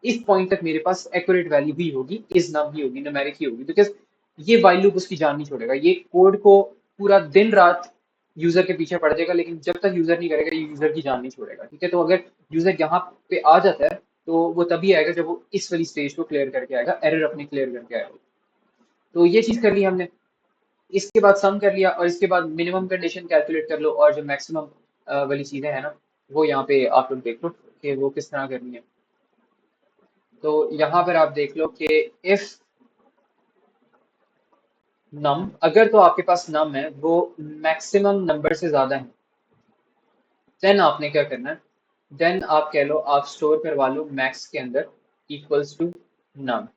इस पॉइंट तक मेरे पास एक्यूरेट वैल्यू ही होगी, इस नम ही होगी, न्यूमेरिक ही होगी। बिकॉज ये वाइल लूप उसकी जान नहीं छोड़ेगा, ये कोड को पूरा दिन रात यूजर के पीछे पड़ जाएगा, लेकिन जब तक यूजर नहीं करेगा ये यूजर की जान नहीं छोड़ेगा, ठीक है। तो अगर यूजर यहाँ पे आ जाता है, तो वो तभी आएगा जब वो इस वाली स्टेज को क्लियर करके आएगा, एरर अपने क्लियर करके आएगा। तो ये चीज कर ली हमने। इसके बाद सम कर लिया, और इसके बाद मिनिमम कंडीशन कैलकुलेट कर लो, और जो मैक्सिमम वाली चीजें हैं ना, वो यहाँ पे आप लोग देख लो कि वो किस तरह करनी है। तो यहाँ पर आप देख लो कि इफ नम, अगर तो आपके पास नम है वो मैक्सिमम नंबर से ज्यादा है, देन आपने क्या करना है, देन आप कह लो, आप स्टोर करवा लो मैक्स के अंदर इक्वल्स टू नम।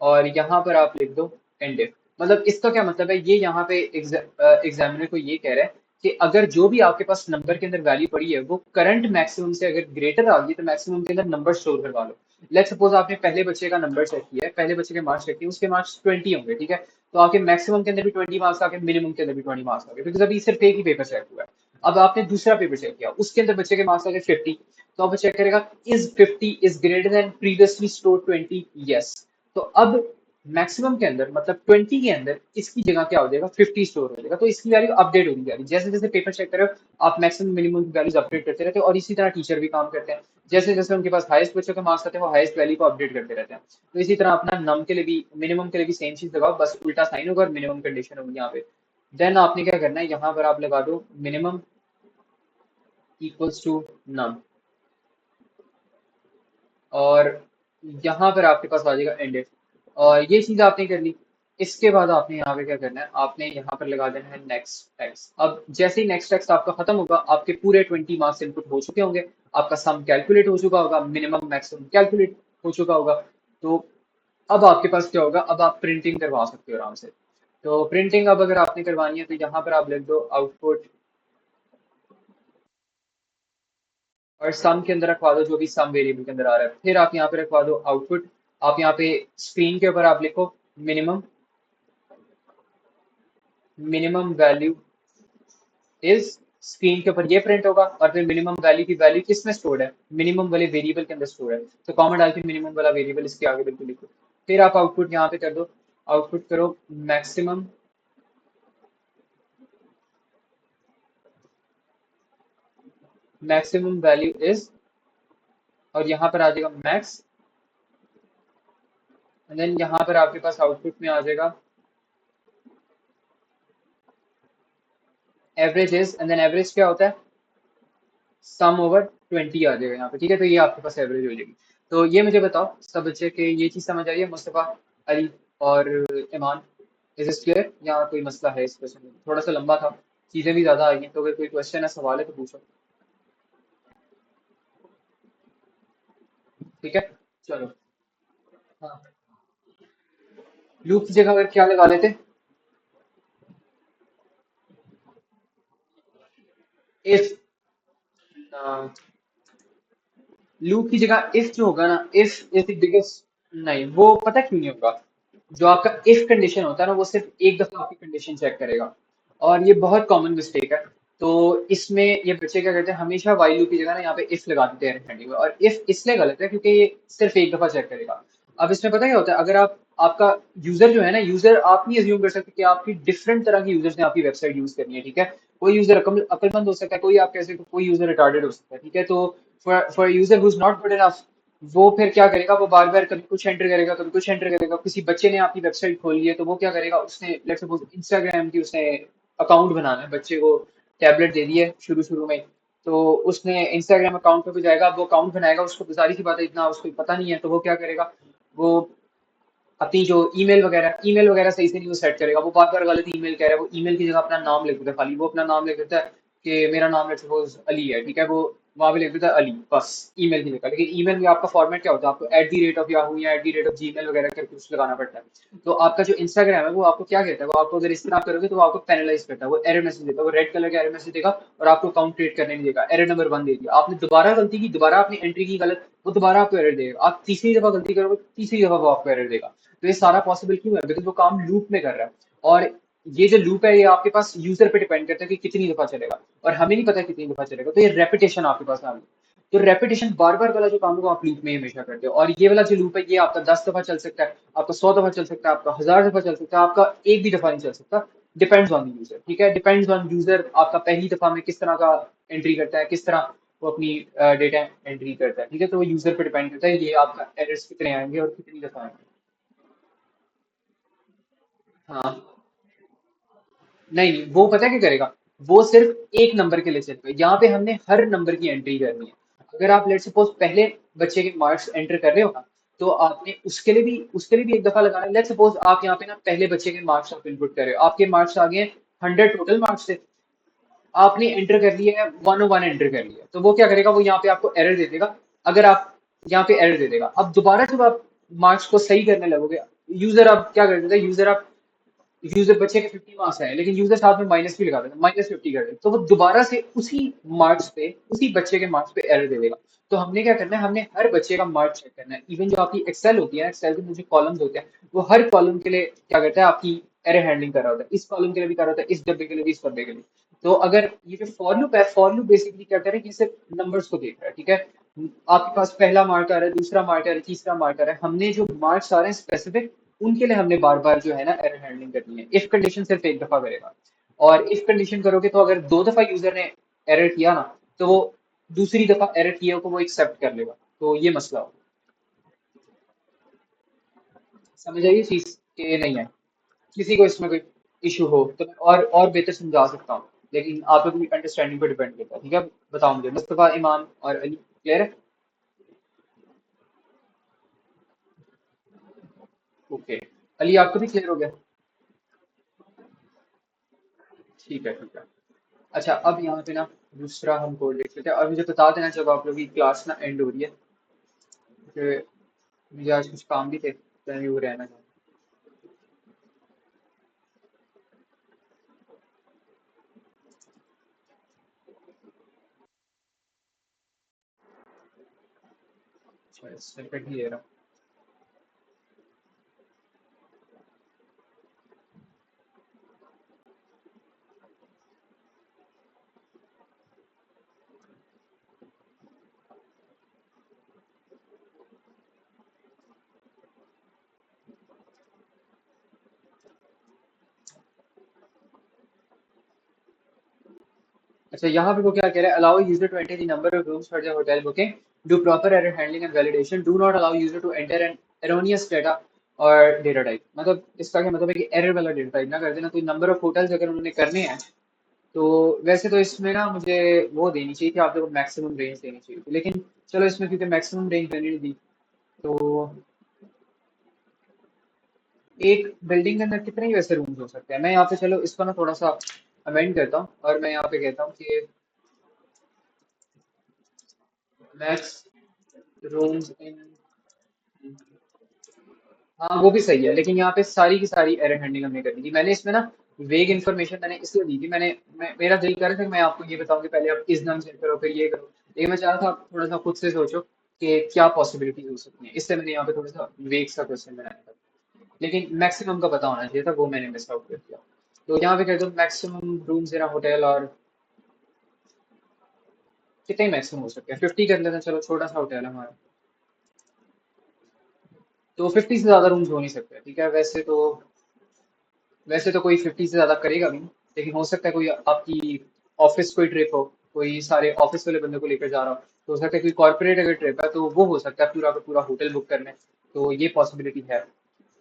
और यहाँ पर आप लिख दो एंड इफ। मतलब इसका क्या मतलब है, ये यहाँ पे एग्जामिनर को ये कह रहा है कि अगर जो भी आपके पास नंबर के अंदर वैल्यू पड़ी है वो करंट मैक्सिमम से अगर ग्रेटर आ गई, तो मैक्सिमम के अंदर नंबर स्टोर करवा लो। लेट्स सपोज आपने पहले बच्चे का नंबर चेक किया है, पहले बच्चे के मार्क्स चेक किए, उसके मार्क्स 20 होंगे, ठीक है। तो आपके मैक्सिमम के अंदर भी 20 मार्क्स आ गए, मिनिमम के अंदर भी 20 मार्क्स आ गए, बिकॉज अभी सिर्फ एक ही पेपर चेक हुआ है। अब आपने दूसरा पेपर चेक किया, उसके अंदर बच्चे के मार्क्स आ गए 50। तो अब वो चेक करेगा, is 50 is greater then previously store 20, yes. तो अब मैक्सिमम के अंदर, मतलब 20 के अंदर, इसकी जगह क्या हो जाएगा, 50 स्टोर हो जाएगा। तो इसकी वैल्यू अपडेट होगी जा रही, जैसे जैसे पेपर चेक कर रहे हो आप मैक्सिमम मिनिमम की वैल्यूज अपडेट करते रहते हो। और इसी तरह टीचर भी काम करते हैं, जैसे जैसे उनके पास हाईएस्ट बच्चों के मार्क्स आते हैं वो हाईएस्ट वैल्यू को अपडेट करते रहते हैं। तो इसी तरह अपना नम के लिए भी, मिनिमम के लिए भी सेम चीज लगाओ, बस उल्टा साइन होगा और मिनिमम कंडीशन होगी यहाँ पे। देन आपने क्या करना है, यहाँ पर आप लगा दो मिनिमम इक्वल्स टू नम। और यहाँ पर आपके पास आ जाएगा एंडेड। और ये चीज आपने कर ली। इसके बाद आपने यहाँ पे क्या करना है, आपने यहाँ पर लगा देना है नेक्स्ट टेक्स्ट। अब जैसे ही नेक्स्ट टेक्स्ट आपका खत्म होगा, आपके पूरे 20 मार्क्स इनपुट हो चुके होंगे, आपका सम कैलकुलेट हो चुका होगा, मिनिमम मैक्सिमम कैलकुलेट हो चुका होगा। तो अब आपके पास क्या होगा, अब आप प्रिंटिंग करवा सकते हो आराम से। तो प्रिंटिंग अब अगर आपने करवानी है तो यहाँ पर आप लिख दो आउटपुट, और सम के अंदर रखवा दो जो भी सम वेरिएबल के अंदर आ रहा है। फिर आप यहाँ पे रखवा दो आउटपुट। आप यहाँ पे स्क्रीन के ऊपर आप लिखो minimum, minimum value is, screen के ऊपर ये प्रिंट होगा। और फिर मिनिमम वैल्यू की वैल्यू किस में स्टोर्ड है, मिनिमम वाले वेरिएबल के अंदर स्टोर है। तो कॉमा डाल के मिनिमम वाला वेरिएबल इसके आगे बिल्कुल लिखो। फिर आप आउटपुट यहाँ पे कर दो, आउटपुट करो मैक्सिमम, मैक्सिमम वैल्यू इज, और यहाँ पर आ जाएगा मैक्स। एंड देन यहाँ पर आपके पास आउटपुट में आ जाएगा average is, and then average क्या होता है, सम ओवर 20 आ जाएगा यहाँ पे। ठीक है, तो ये आपके पास एवरेज हो जाएगी। तो ये मुझे बताओ सब बच्चे के ये चीज समझ आई है, मुस्तफा, अली और ईमान? Is it clear? यहाँ कोई मसला है इस क्वेश्चन में? थोड़ा सा लंबा था, चीजें भी ज्यादा आई हैं, तो अगर कोई क्वेश्चन है, सवाल है तो पूछो। ठीक है, चलो। हाँ, लूप की जगह अगर क्या लगा लेते, इफ। लूप की जगह इफ जो होगा ना, इफ इज द बिगेस्ट, नहीं वो पता क्यों नहीं होगा। जो आपका इफ कंडीशन होता है ना, वो सिर्फ एक दफा आपकी कंडीशन चेक करेगा, और ये बहुत कॉमन मिस्टेक है। तो इसमें ये बच्चे क्या करते हैं, हमेशा वाइल लूप की जगह ना यहाँ पे इफ लगा देते हैं हैंडिंग में। और इफ इसलिए गलत है क्योंकि ये सिर्फ एक दफा चेक करेगा। अब इसमें पता क्या होता है, अगर आप, आपका यूजर जो है ना, यूजर आप नहीं अज्यूम कर सकते कि आपकी डिफरेंट तरह के यूजर्स ने आपकी वेबसाइट यूज करनी है। ठीक है, कोई यूजर अक्लमंद हो सकता है, कोई आप कह सकते हो कोई यूजर रिटार्डेड हो सकता है। ठीक है, तो for user who is not good enough, वो फिर क्या करेगा, वो बार बार कभी कुछ एंटर करेगा, कभी कुछ एंटर करेगा। किसी बच्चे ने आपकी वेबसाइट खोल ली है, तो वो क्या करेगा, उसने लेट्स सपोज इंस्टाग्राम की उसने अकाउंट बनाना है, बच्चे को टैबलेट दे दी है शुरू शुरू में, तो उसने इंस्टाग्राम अकाउंट पे भी जाएगा। अब वो अकाउंट बनाएगा, उसको तो सारी सी बात है इतना उसको पता नहीं है, तो वो क्या करेगा, वो अपनी जो ईमेल वगैरह सही से नहीं वो सेट करेगा, वो बार बार गलत ईमेल कह रहा है, वो ईमेल की जगह अपना नाम लिख देता है खाली। वो अपना नाम लिख देता है कि मेरा नाम लेट्स सपोज अली है। ठीक है, वो वहां पे लिख देता है अली बस, ईमेल की जगह। लेकिन ईमेल में आपका फॉर्मेट क्या होता है, आपको @, याहू या @gmail वगैरह करके कुछ लगाना पड़ता है। तो आपका जो इंस्टाग्राम है वो आपको क्या कहता है, वो आपको अगर इस तरह आप करोगे तो वो आपको पेनलाइज करता है, वो एरर मैसेज देता है, वो रेड कलर का एरर मैसेज देगा, और आपको काउंट क्रिएट करने नहीं देगा। एरर नंबर 1 दे दिया आपने, दोबारा गलती की, दोबारा आपने एंट्री की गलत, वो दोबारा आपको एरर देगा। आप तीसरी दफा गलती करोगे, तीसरी दफा वो आपको एरर देगा। तो ये सारा पॉसिबल क्यों है, बिकॉज वो काम लूप में कर रहा है। और ये जो लूप है, ये आपके पास यूजर पे डिपेंड करता है कि कितनी दफा चलेगा, और हमें नहीं पता कितनी दफा चलेगा। तो ये रेपिटेशन आपके पास आ गई। तो रेपिटेशन बार बार वाला जो काम है वो आप लूप में ही हमेशा करते हो। और ये वाला जो लूप है, ये आपका 10 दफा चल सकता है, आपका 100 दफा चल सकता है, आपका 1000 दफा चल सकता है, आपका एक भी दफा नहीं चल सकता। Depends on the user. ठीक है, डिपेंड्स ऑन यूजर, आपका पहली दफा में किस तरह का एंट्री करता है, किस तरह वो अपनी डेटा एंट्री करता है। ठीक है, तो वो यूजर पे डिपेंड करता है, ये आपका एरर्स कितने आएंगे और कितनी दफा आएंगे। हाँ, नहीं नहीं, वो पता है क्या करेगा, वो सिर्फ एक नंबर के लिए चलेगा। यहाँ पे हमने हर नंबर की एंट्री करनी है। अगर आप लेट सपोज पहले बच्चे के मार्क्स एंटर कर रहे हो ना, तो आपने उसके लिए भी एक दफा लगाना है। लेट सपोज आप यहाँ पे ना पहले बच्चे के मार्क्स आप इनपुट कर रहे हो, आपके मार्क्स आ गए 100 टोटल मार्क्स थे, आपने एंटर कर लिया है 101 एंटर कर लिया, तो वो क्या करेगा, वो यहाँ पे आपको एरर दे देगा। अगर आप यहाँ पे एरर दे देगा, अब दोबारा जब आप मार्क्स को सही करने लगोगे, यूजर अब क्या कर देता है, यूजर बच्चे के 50 मार्क्स आए, लेकिन यूजर साथ में माइनस भी लगा देगा, -50 कर देगा, तो वो दोबारा से उसी मार्क्स पे, उसी बच्चे के मार्क्स पे एरर दे देगा। तो हमने क्या करना है, हमने हर बच्चे का मार्क्स चेक करना है। इवन जो आपकी एक्सेल होती है, एक्सेल के जो कॉलम्स होते हैं, वो हर कॉलम के लिए क्या करता है, आपकी एरर हैंडलिंग कर रहा होता है। इस कॉलम के लिए भी कर रहा होता है, इस डब्बे के लिए भी, इस डब्बे के लिए। तो अगर ये जो फॉर लूप है, फॉर लूप बेसिकली क्या करे, कि सिर्फ नंबर्स को देख रहा है। ठीक है, आपके पास पहला मार्क आ रहा है, दूसरा मार्क आ रहा है, तीसरा मार्क आ रहा है, हमने जो मार्क्स आ रहे हैं स्पेसिफिक, उनके लिए हमने बार बार जो है ना एरर हैंडलिंग करनी है। इफ कंडीशन सिर्फ एक दफा करेगा, और इफ कंडीशन करोगे तो अगर 2 दफा यूजर ने एरर किया ना, तो वो दूसरी दफा एरर किया को वो एक्सेप्ट कर लेगा। तो ये मसला हो, समझ आई ये चीज कि नहीं है? किसी को इसमें कोई इशू हो तो मैं और बेहतर समझा सकता हूँ, लेकिन आप लोग की अंडरस्टैंडिंग पर डिपेंड करता है। ठीक है, बताओ मुझे, मुस्तफा, ईमान और अली, क्लियर है? ओके, अली आपको भी क्लियर हो गया? ठीक है ठीक है। अच्छा, अब यहाँ पे ना दूसरा हम कोड देख लेते हैं, और मुझे बता देना जब आप लोगों की क्लास ना एंड हो रही है, क्योंकि मुझे आज कुछ काम भी थे तो मैं वो रहना चाहूँ। अच्छा, स्निपेट ही ले रहा हूँ। अच्छा, यहाँ पे वो क्या कह रहा है, allow user to enter the number of rooms for the hotel booking, do proper error handling and validation, do not allow user to enter an erroneous data और डेटा टाइप। मतलब इसका क्या मतलब है कि एरर वाला डेटा टाइप ना कर देना। तो नंबर ऑफ होटल्स अगर उन्होंने करने हैं, तो वैसे तो इसमें ना मुझे वो देनी चाहिए थी, आप लोगों को मैक्सिमम रेंज देनी चाहिए थी, लेकिन चलो इसमें क्योंकि मैक्सिमम रेंज देने नहीं दी, तो एक बिल्डिंग के अंदर कितने ही वैसे रूम्स हो सकते हैं। मैं यहाँ पे चलो इसको ना थोड़ा सा अमेंड करता हूँ, और मैं यहाँ पे कहता हूँ कि मैक्स रूम्स इन, हाँ वो भी सही है, लेकिन यहाँ पे सारी की सारी एरर हैंडलिंग हमने करनी थी। मैंने इसमें ना वेग इन्फॉर्मेशन मैंने इसलिए दी थी, मेरा दिल कर रहा था कि मैं आपको ये बताऊं कि पहले आप इस नाम से करो फिर ये करो, लेकिन मैं चाह रहा था आप थोड़ा सा खुद से सोचो कि क्या पॉसिबिलिटी हो सकती है, इससे मैंने यहाँ पे थोड़ा सा वेग सा क्वेश्चन बनाया था। लेकिन मैक्सिमम का पता होना चाहिए था, वो मैंने मिस आउट कर दिया। तो यहाँ पे कह दो मैक्सिमम रूम्स इन होटल, और कितने मैक्सिमम हो सकते हैं, 50 कर लेते हैं, चलो छोटा सा होटल है हमारा, तो 50 से ज्यादा रूम्स हो नहीं सकते। ठीक है, वैसे तो कोई 50 से ज्यादा करेगा भी नहीं, लेकिन हो सकता है कोई आपकी ऑफिस कोई ट्रिप हो, कोई सारे ऑफिस वाले बंदे को लेकर जा रहा हो, तो हो सकता है कोई कॉर्पोरेट अगर ट्रिप है तो वो हो सकता है पूरा का पूरा होटल बुक करने, तो ये पॉसिबिलिटी है।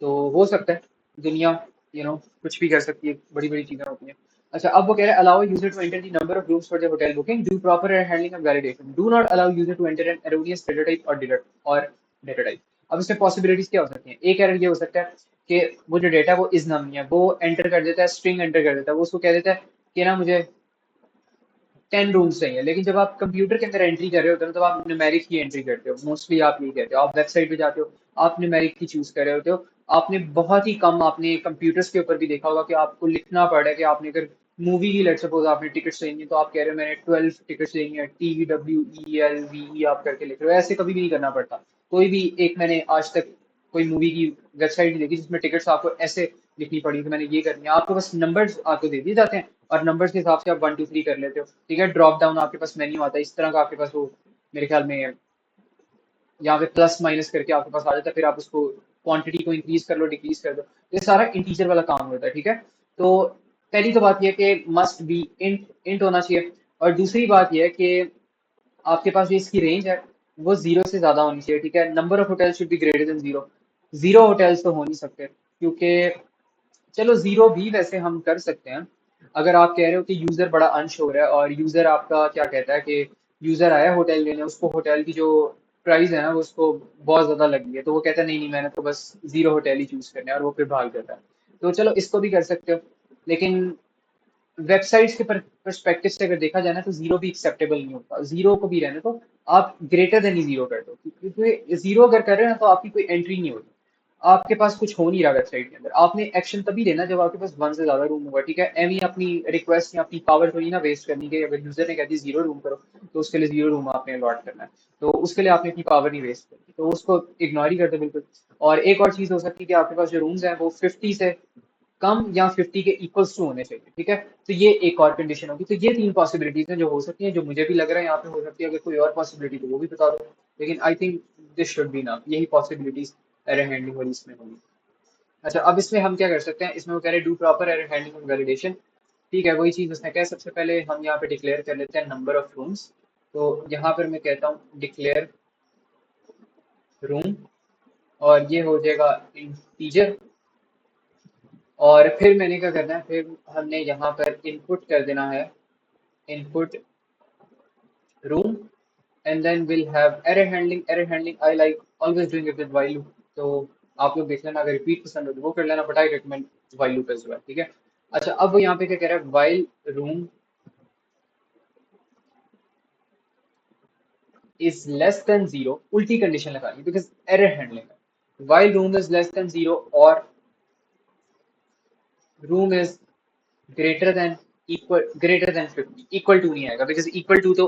तो हो सकता है, दुनिया कुछ भी कर सकती है, बड़ी बड़ी चीजें होती हैं। अच्छा, अब वो कह रहा है allow user to enter the number of rooms for the hotel booking, do proper handling and validation, do not allow user to enter an erroneous data type और डेटा टाइप। अब इसमें पॉसिबिलिटीज क्या हो सकती हैं? एक एरर ये हो सकता है कि वो जो डेटा वो इस नाम नहीं है, वो एंटर कर देता है, स्ट्रिंग एंटर कर देता है, वो उसको कह देता है कि ना मुझे 10 रूम्स चाहिए, लेकिन जब आप कंप्यूटर के अंदर एंट्री कर रहे होते हो ना, तब आप न्यूमेरिक की एंट्री करते हो, मोस्टली आप यही कहते हो, आप वेबसाइट पे जाते हो, आप न्यूमेरिक की चूज कर रहे होते हो। आपने बहुत ही कम, आपने कंप्यूटर्स के ऊपर भी देखा होगा कि आपको लिखना पड़ा है कि आपने अगर मूवी की, लेट सपोज आपने टिकट्स लेनी है, तो आप कह रहे हो मैंने 12 टिकट्स लेनी है, TWELVE आप करके लिख रहे हो, ऐसे कभी भी नहीं करना पड़ता। कोई भी एक, मैंने आज तक कोई मूवी की वेबसाइट नहीं देखी जिसमें टिकट्स आपको ऐसे लिखनी पड़ी कि मैंने ये करनी है। आपको बस नंबर्स आपको दे दिए जाते हैं, और नंबर्स के हिसाब से आप 1 2 3 कर लेते हो। ठीक है, ड्रॉप डाउन आपके पास मेन्यू आता है इस तरह का, आपके पास वो मेरे ख्याल में यहाँ पे प्लस माइनस करके आपके पास आ जाता है, फिर आप उसको क्वांटिटी को इंक्रीज कर लो, डिक्रीज कर दो, ये सारा इंटीजर वाला काम होता है। ठीक है, तो पहली तो बात यह है कि मस्ट बी इंट इंट होना चाहिए, और दूसरी बात यह है कि आपके पास जो इसकी रेंज है वो 0 से ज्यादा होनी चाहिए। ठीक है, number of hotels should be greater than 0। 0 hotels तो हो नहीं सकते, क्योंकि चलो 0 भी वैसे हम कर सकते हैं। अगर आप कह रहे हो कि यूजर बड़ा अंश हो रहा है, और यूजर आपका क्या कहता है कि यूजर आया होटल लेने, उसको होटल की जो प्राइस है ना वो उसको बहुत ज्यादा लगी है, तो वो कहता है नहीं नहीं मैंने तो बस 0 होटल ही चूज करना है, और वो फिर भाग जाता है। तो चलो इसको भी कर सकते हो, लेकिन वेबसाइट्स के परस्पेक्टिव से अगर देखा जाए ना, तो 0 भी एक्सेप्टेबल नहीं होता। 0 को भी रहने तो आप ग्रेटर देन ही 0 कर दो, क्योंकि 0 अगर कर रहे हो ना तो आपकी कोई एंट्री नहीं होगी, आपके पास कुछ हो नहीं रहा वेबसाइट के अंदर। आपने एक्शन तभी देना जब आपके पास 1 से ज्यादा रूम होगा। ठीक है, एमी अपनी रिक्वेस्ट या अपनी पावर थोड़ी ना वेस्ट करनी कि अगर यूजर ने कह दी 0 रूम करो, तो उसके लिए 0 रूम आपने अलॉट करना है, तो उसके लिए आपने अपनी पावर नहीं वेस्ट करनी, तो उसको इग्नोर ही कर दो बिल्कुल। और एक और चीज हो सकती है कि आपके पास जो रूम्स हैं वो 50 से कम या 50 के इक्वल्स टू होने चाहिए। ठीक है, तो ये एक और कंडीशन होगी। तो ये 3 पॉसिबिलिटीज हैं जो हो सकती हैं, जो मुझे भी लग रहा है यहाँ पे हो सकती है। अगर कोई और पॉसिबिलिटी तो वो भी बता दो, लेकिन I think this should be ना, यही पॉसिबिलिटीज एरर हैंडलिंग वाली इसमें होगी। अच्छा, अब इसमें हम क्या कर सकते हैं, इसमें वो कह रहे हैं do proper error handling and validation. ठीक है, वही चीज उसने कहा। सबसे पहले हम यहाँ पे डिक्लेयर कर लेते हैं नंबर ऑफ रूम्स, तो यहाँ पर मैं कहता हूँ डिक्लेयर रूम, और ये हो जाएगा इंटीजर। और फिर मैंने क्या करना है, फिर हमने यहाँ पर इनपुट कर देना है, input room, and then will have error handling. Error handling I like always doing it with while loop, तो आप लोग देख लेना, अगर रिपीट पसंद हो तो वो कर लेना, but I recommend while loop as well, ठीक है। अच्छा, अब वो यहाँ पे क्या कह रहा है, while room is less than zero, उल्टी कंडीशन लगानी बिकॉज एरर हैंडलिंग है। While room is less than zero और room is greater than 50, equal to नहीं आएगा बिकॉज इक्वल टू तो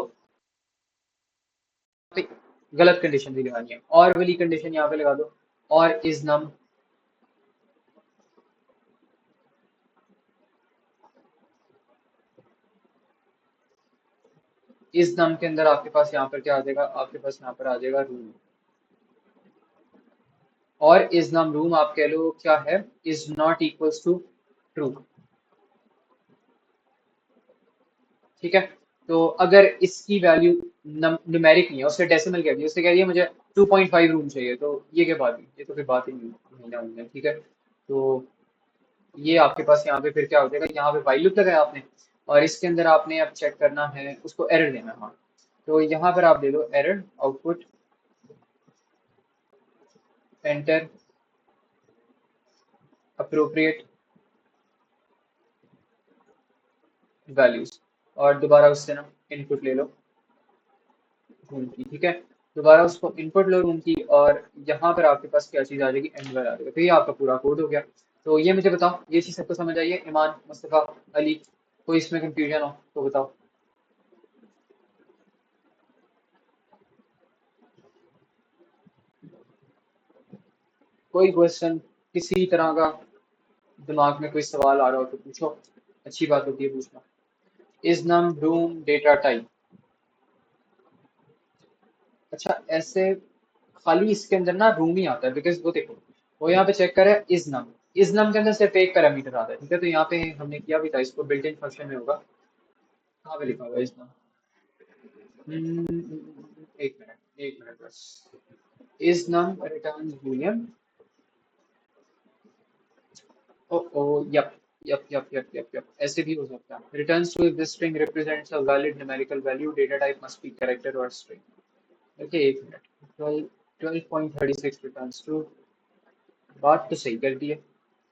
पे गलत कंडीशन भी लगानी है, और वाली कंडीशन यहाँ पे लगा दो, और इस नम के अंदर आपके पास यहाँ पर क्या आ जाएगा, आपके पास यहाँ पर आ जाएगा रूम, और इस नम रूम आप कह लो क्या है, is not equals to true, ठीक है। तो अगर इसकी वैल्यू न्यूमेरिक नहीं है, उससे डेसिमल कह दिया, उससे कह दिया मुझे 2.5 रूम चाहिए, तो ये क्या बात हुई, ये तो फिर बात ही नहीं है, ठीक है। तो ये आपके पास यहाँ पे फिर क्या हो जाएगा, यहाँ पे वाइल लूप लगाया आपने, और इसके अंदर आपने अब चेक करना है, उसको एरर देना है, हाँ। तो यहाँ पर आप दे दो error output enter appropriate values, और दोबारा उससे ना इनपुट ले लो रूम की, ठीक है। दोबारा उसको इनपुट लो रूम की, और यहाँ पर आपके पास क्या चीज़ आ जाएगी, एंगुलर आ जाएगा, तो ये आपका पूरा कोड हो गया। तो ये मुझे बताओ, ये चीज़ सबको समझ आई है, ईमान, मुस्तफ़ा, अली, कोई इसमें कंफ्यूजन हो तो बताओ। कोई क्वेश्चन किसी तरह का दिमाग में कोई सवाल आ रहा हो तो पूछो, अच्छी बात होती है पूछना। Is num room data type, अच्छा ऐसे खाली इसके अंदर ना रूम ही आता है, बिकॉज वो देखो, वो यहाँ पे चेक करे इज नम के अंदर सिर्फ एक पैरामीटर आता है, ठीक है। तो यहाँ पे हमने किया भी था, इसको बिल्ट इन फंक्शन में होगा, कहाँ पे लिखा हुआ है इज नम, एक मिनट बस, is num return boolean, oh oh yup yup, ऐसे भी हो सकता है, returns true if this string represents a valid numerical value, data type must be character और स्ट्रिंग। ओके, एक मिनट, 12.36 रिटर्न्स टू, बात तो सही कर दी है,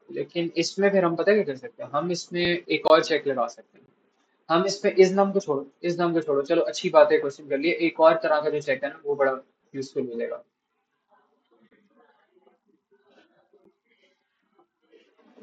लेकिन इसमें फिर हम पता क्या कर सकते हैं, हम इसमें एक और चेक लगा सकते हैं। हम इसमें इस नम को छोड़ो, चलो अच्छी बात है, क्वेश्चन कर लिए, एक और तरह का जो चेक है ना वो बड़ा यूजफुल मिलेगा।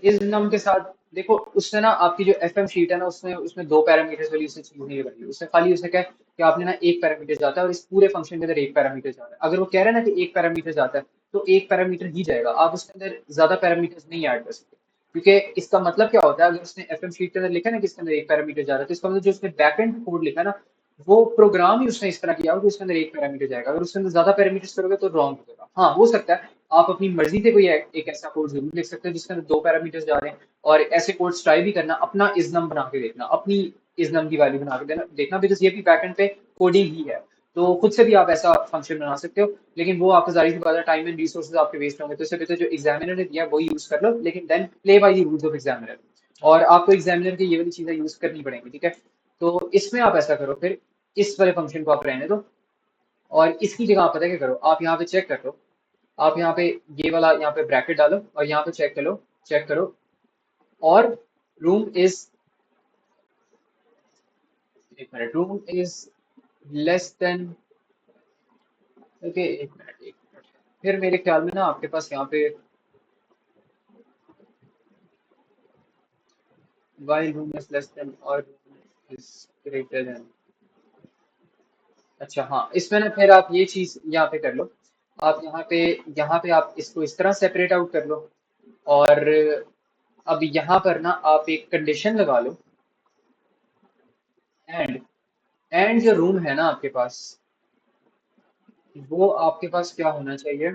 इस नम के साथ देखो, उसने ना आपकी जो एफ एम शीट है ना, उसने उसमें दो पैरामीटर्स वाली उसने चीज नहीं लगाई, उसने खाली उसने क्या कि आपने ना एक पैरामीटर जाता है, और इस पूरे फंक्शन के अंदर एक पैरामीटर जा रहा है, अगर वो कह रहा है ना कि एक पैरामीटर जाता है तो एक पैरामीटर ही जाएगा, आप उसके अंदर ज्यादा पैरामीटर्स नहीं ऐड कर सकते, क्योंकि इसका मतलब क्या होता है, अगर उसने एफ एम शीट के अंदर लिखा है ना कि इसके अंदर एक पैरामीटर जा रहा है, तो इसका मतलब जो उसने बैकएंड कोड लिखा है ना, वो प्रोग्राम ही उसने इस तरह किया हो कि उसके अंदर एक पैरामीटर जाएगा, अगर उसके अंदर ज्यादा पैरामीटर्स करोगे तो रॉन्ग हो जाएगा। हाँ, हो सकता है आप अपनी मर्जी से कोई एक ऐसा कोड जरूर लिख सकते हो जिसके अंदर दो पैरामीटर्स जा रहे हैं, और ऐसे कोड्स ट्राई भी करना, अपना इजनम बना के देखना, अपनी इजनम की वैल्यू बना के देना देखना, बिकॉज ये भी बैकएंड पे कोडिंग ही है, तो खुद से भी आप ऐसा फंक्शन बना सकते हो, लेकिन वो आपका जाहिर सी बात है टाइम एंड रिसोर्सेज आपके वेस्ट होंगे, तो इससे बेहतर जो एग्जामिनर ने दिया वही यूज कर लो, लेकिन then play by the rules of examiner, और आपको एग्जामिनर की ये वाली चीजें यूज करनी पड़ेंगी, ठीक है। तो इसमें आप ऐसा करो फिर, इस वाले फंक्शन को आप रहने दो, और इसकी जगह आप पता क्या करो, आप यहाँ पे चेक कर लो, आप यहाँ पे ये वाला यहाँ पे ब्रैकेट डालो, और यहाँ पे चेक करो, और रूम इज, एक minute, room is less then, okay एक मिनट, फिर मेरे ख्याल में ना आपके पास यहाँ पे while room is less then और इज ग्रेटर देन, अच्छा हाँ, इसमें ना फिर आप ये चीज यहाँ पे कर लो, आप यहाँ पे आप इसको इस तरह सेपरेट आउट कर लो, और अब यहाँ पर ना आप एक कंडीशन लगा लो, एंड एंड जो रूम है ना आपके पास, वो आपके पास क्या होना चाहिए,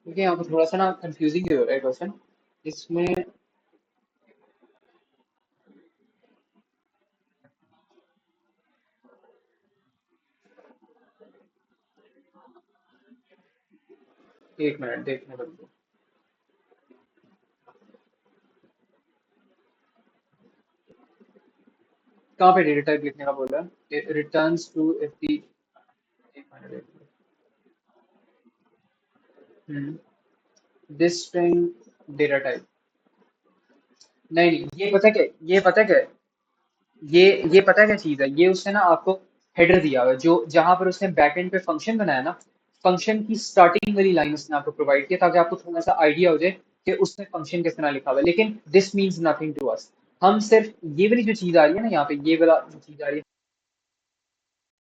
क्योंकि यहाँ पर थोड़ा सा ना कंफ्यूजिंग हो रहा है क्वेश्चन इसमें। एक मिनट देखने दो, कहाँ पे डेटा टाइप लिखने का बोल रहा है, रिटर्न्स टू एफ डी, एक minute this string data type. नहीं नहीं, ये पता क्या, ये पता क्या है? ये ये पता क्या चीज है, ये उसने ना आपको हेडर दिया हुआ है, जो जहां पर उसने बैकएंड पे फंक्शन बनाया ना, फंक्शन की स्टार्टिंग वाली लाइन उसने आपको प्रोवाइड किया ताकि आपको थोड़ा सा आइडिया हो जाए कि उसने फंक्शन किस तरह लिखा हुआ है। लेकिन this means nothing to us. हम सिर्फ ये वाली जो चीज आ रही है ना यहाँ पे, ये वाला जो चीज आ रही है,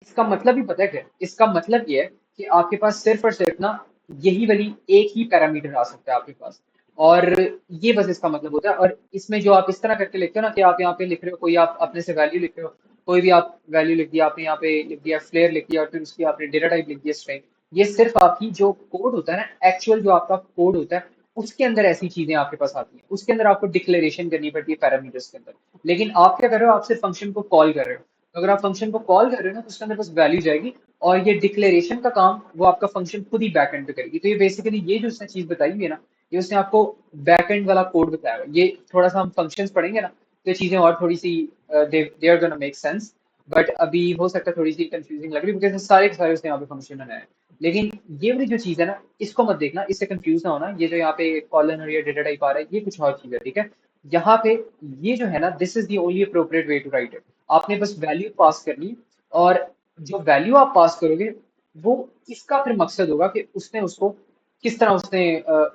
इसका मतलब ही पता है क्या है? इसका मतलब ये है कि आपके पास सिर्फ और सिर्फ ना यही वाली एक ही पैरामीटर आ सकता है आपके पास, और ये बस इसका मतलब होता है। और इसमें जो आप इस तरह करके लिखते हो ना, कि आप यहाँ पे लिख रहे हो, कोई आप अपने से वैल्यू लिख रहे हो, कोई भी आप वैल्यू लिख दिया आपने, यहाँ पे लिख दिया फ्लेयर लिख दिया, और फिर उसकी आपने डेटा टाइप लिख दिया स्ट्रिंग। ये सिर्फ आपकी जो कोड होता है ना, एक्चुअल जो आपका कोड होता है, उसके अंदर ऐसी चीजें आपके पास आती हैं, उसके अंदर आपको डिक्लेरेशन करनी पड़ती है पैरामीटर्स के अंदर। लेकिन आप क्या कर रहे हो, आप सिर्फ फंक्शन को कॉल कर रहे हो। तो अगर आप फंक्शन को कॉल कर रहे हो ना, तो उसके अंदर बस वैल्यू जाएगी, और ये डिक्लेरेशन का काम वो आपका फंक्शन खुद ही बैकएंड पे करेगी। तो ये बेसिकली ये जो उसने चीज बताई हुई है ना, ये उसने आपको बैकएंड वाला कोड बताया हुआ है। ये थोड़ा सा हम फंक्शंस पढ़ेंगे ना, तो ये चीजें और थोड़ी सी they are gonna make sense. But अभी हो सकता है थोड़ी सी कंफ्यूजिंग लग रही है, बिकॉज सारे के सारे उसने यहाँ पे फंक्शन बनाए हैं। लेकिन ये वाली जो चीज है ना, इसको मत देखना, इससे कंफ्यूज ना होना। ये जो यहाँ पे कॉलन और ये डेटा टाइप आ रहा है, ये कुछ और चीज है, ठीक है? यहाँ पे ये जो है ना, this is the only appropriate way to write it. आपने बस वैल्यू पास करनी है, और जो वैल्यू आप पास करोगे, वो इसका फिर मकसद होगा कि उसने उसको किस तरह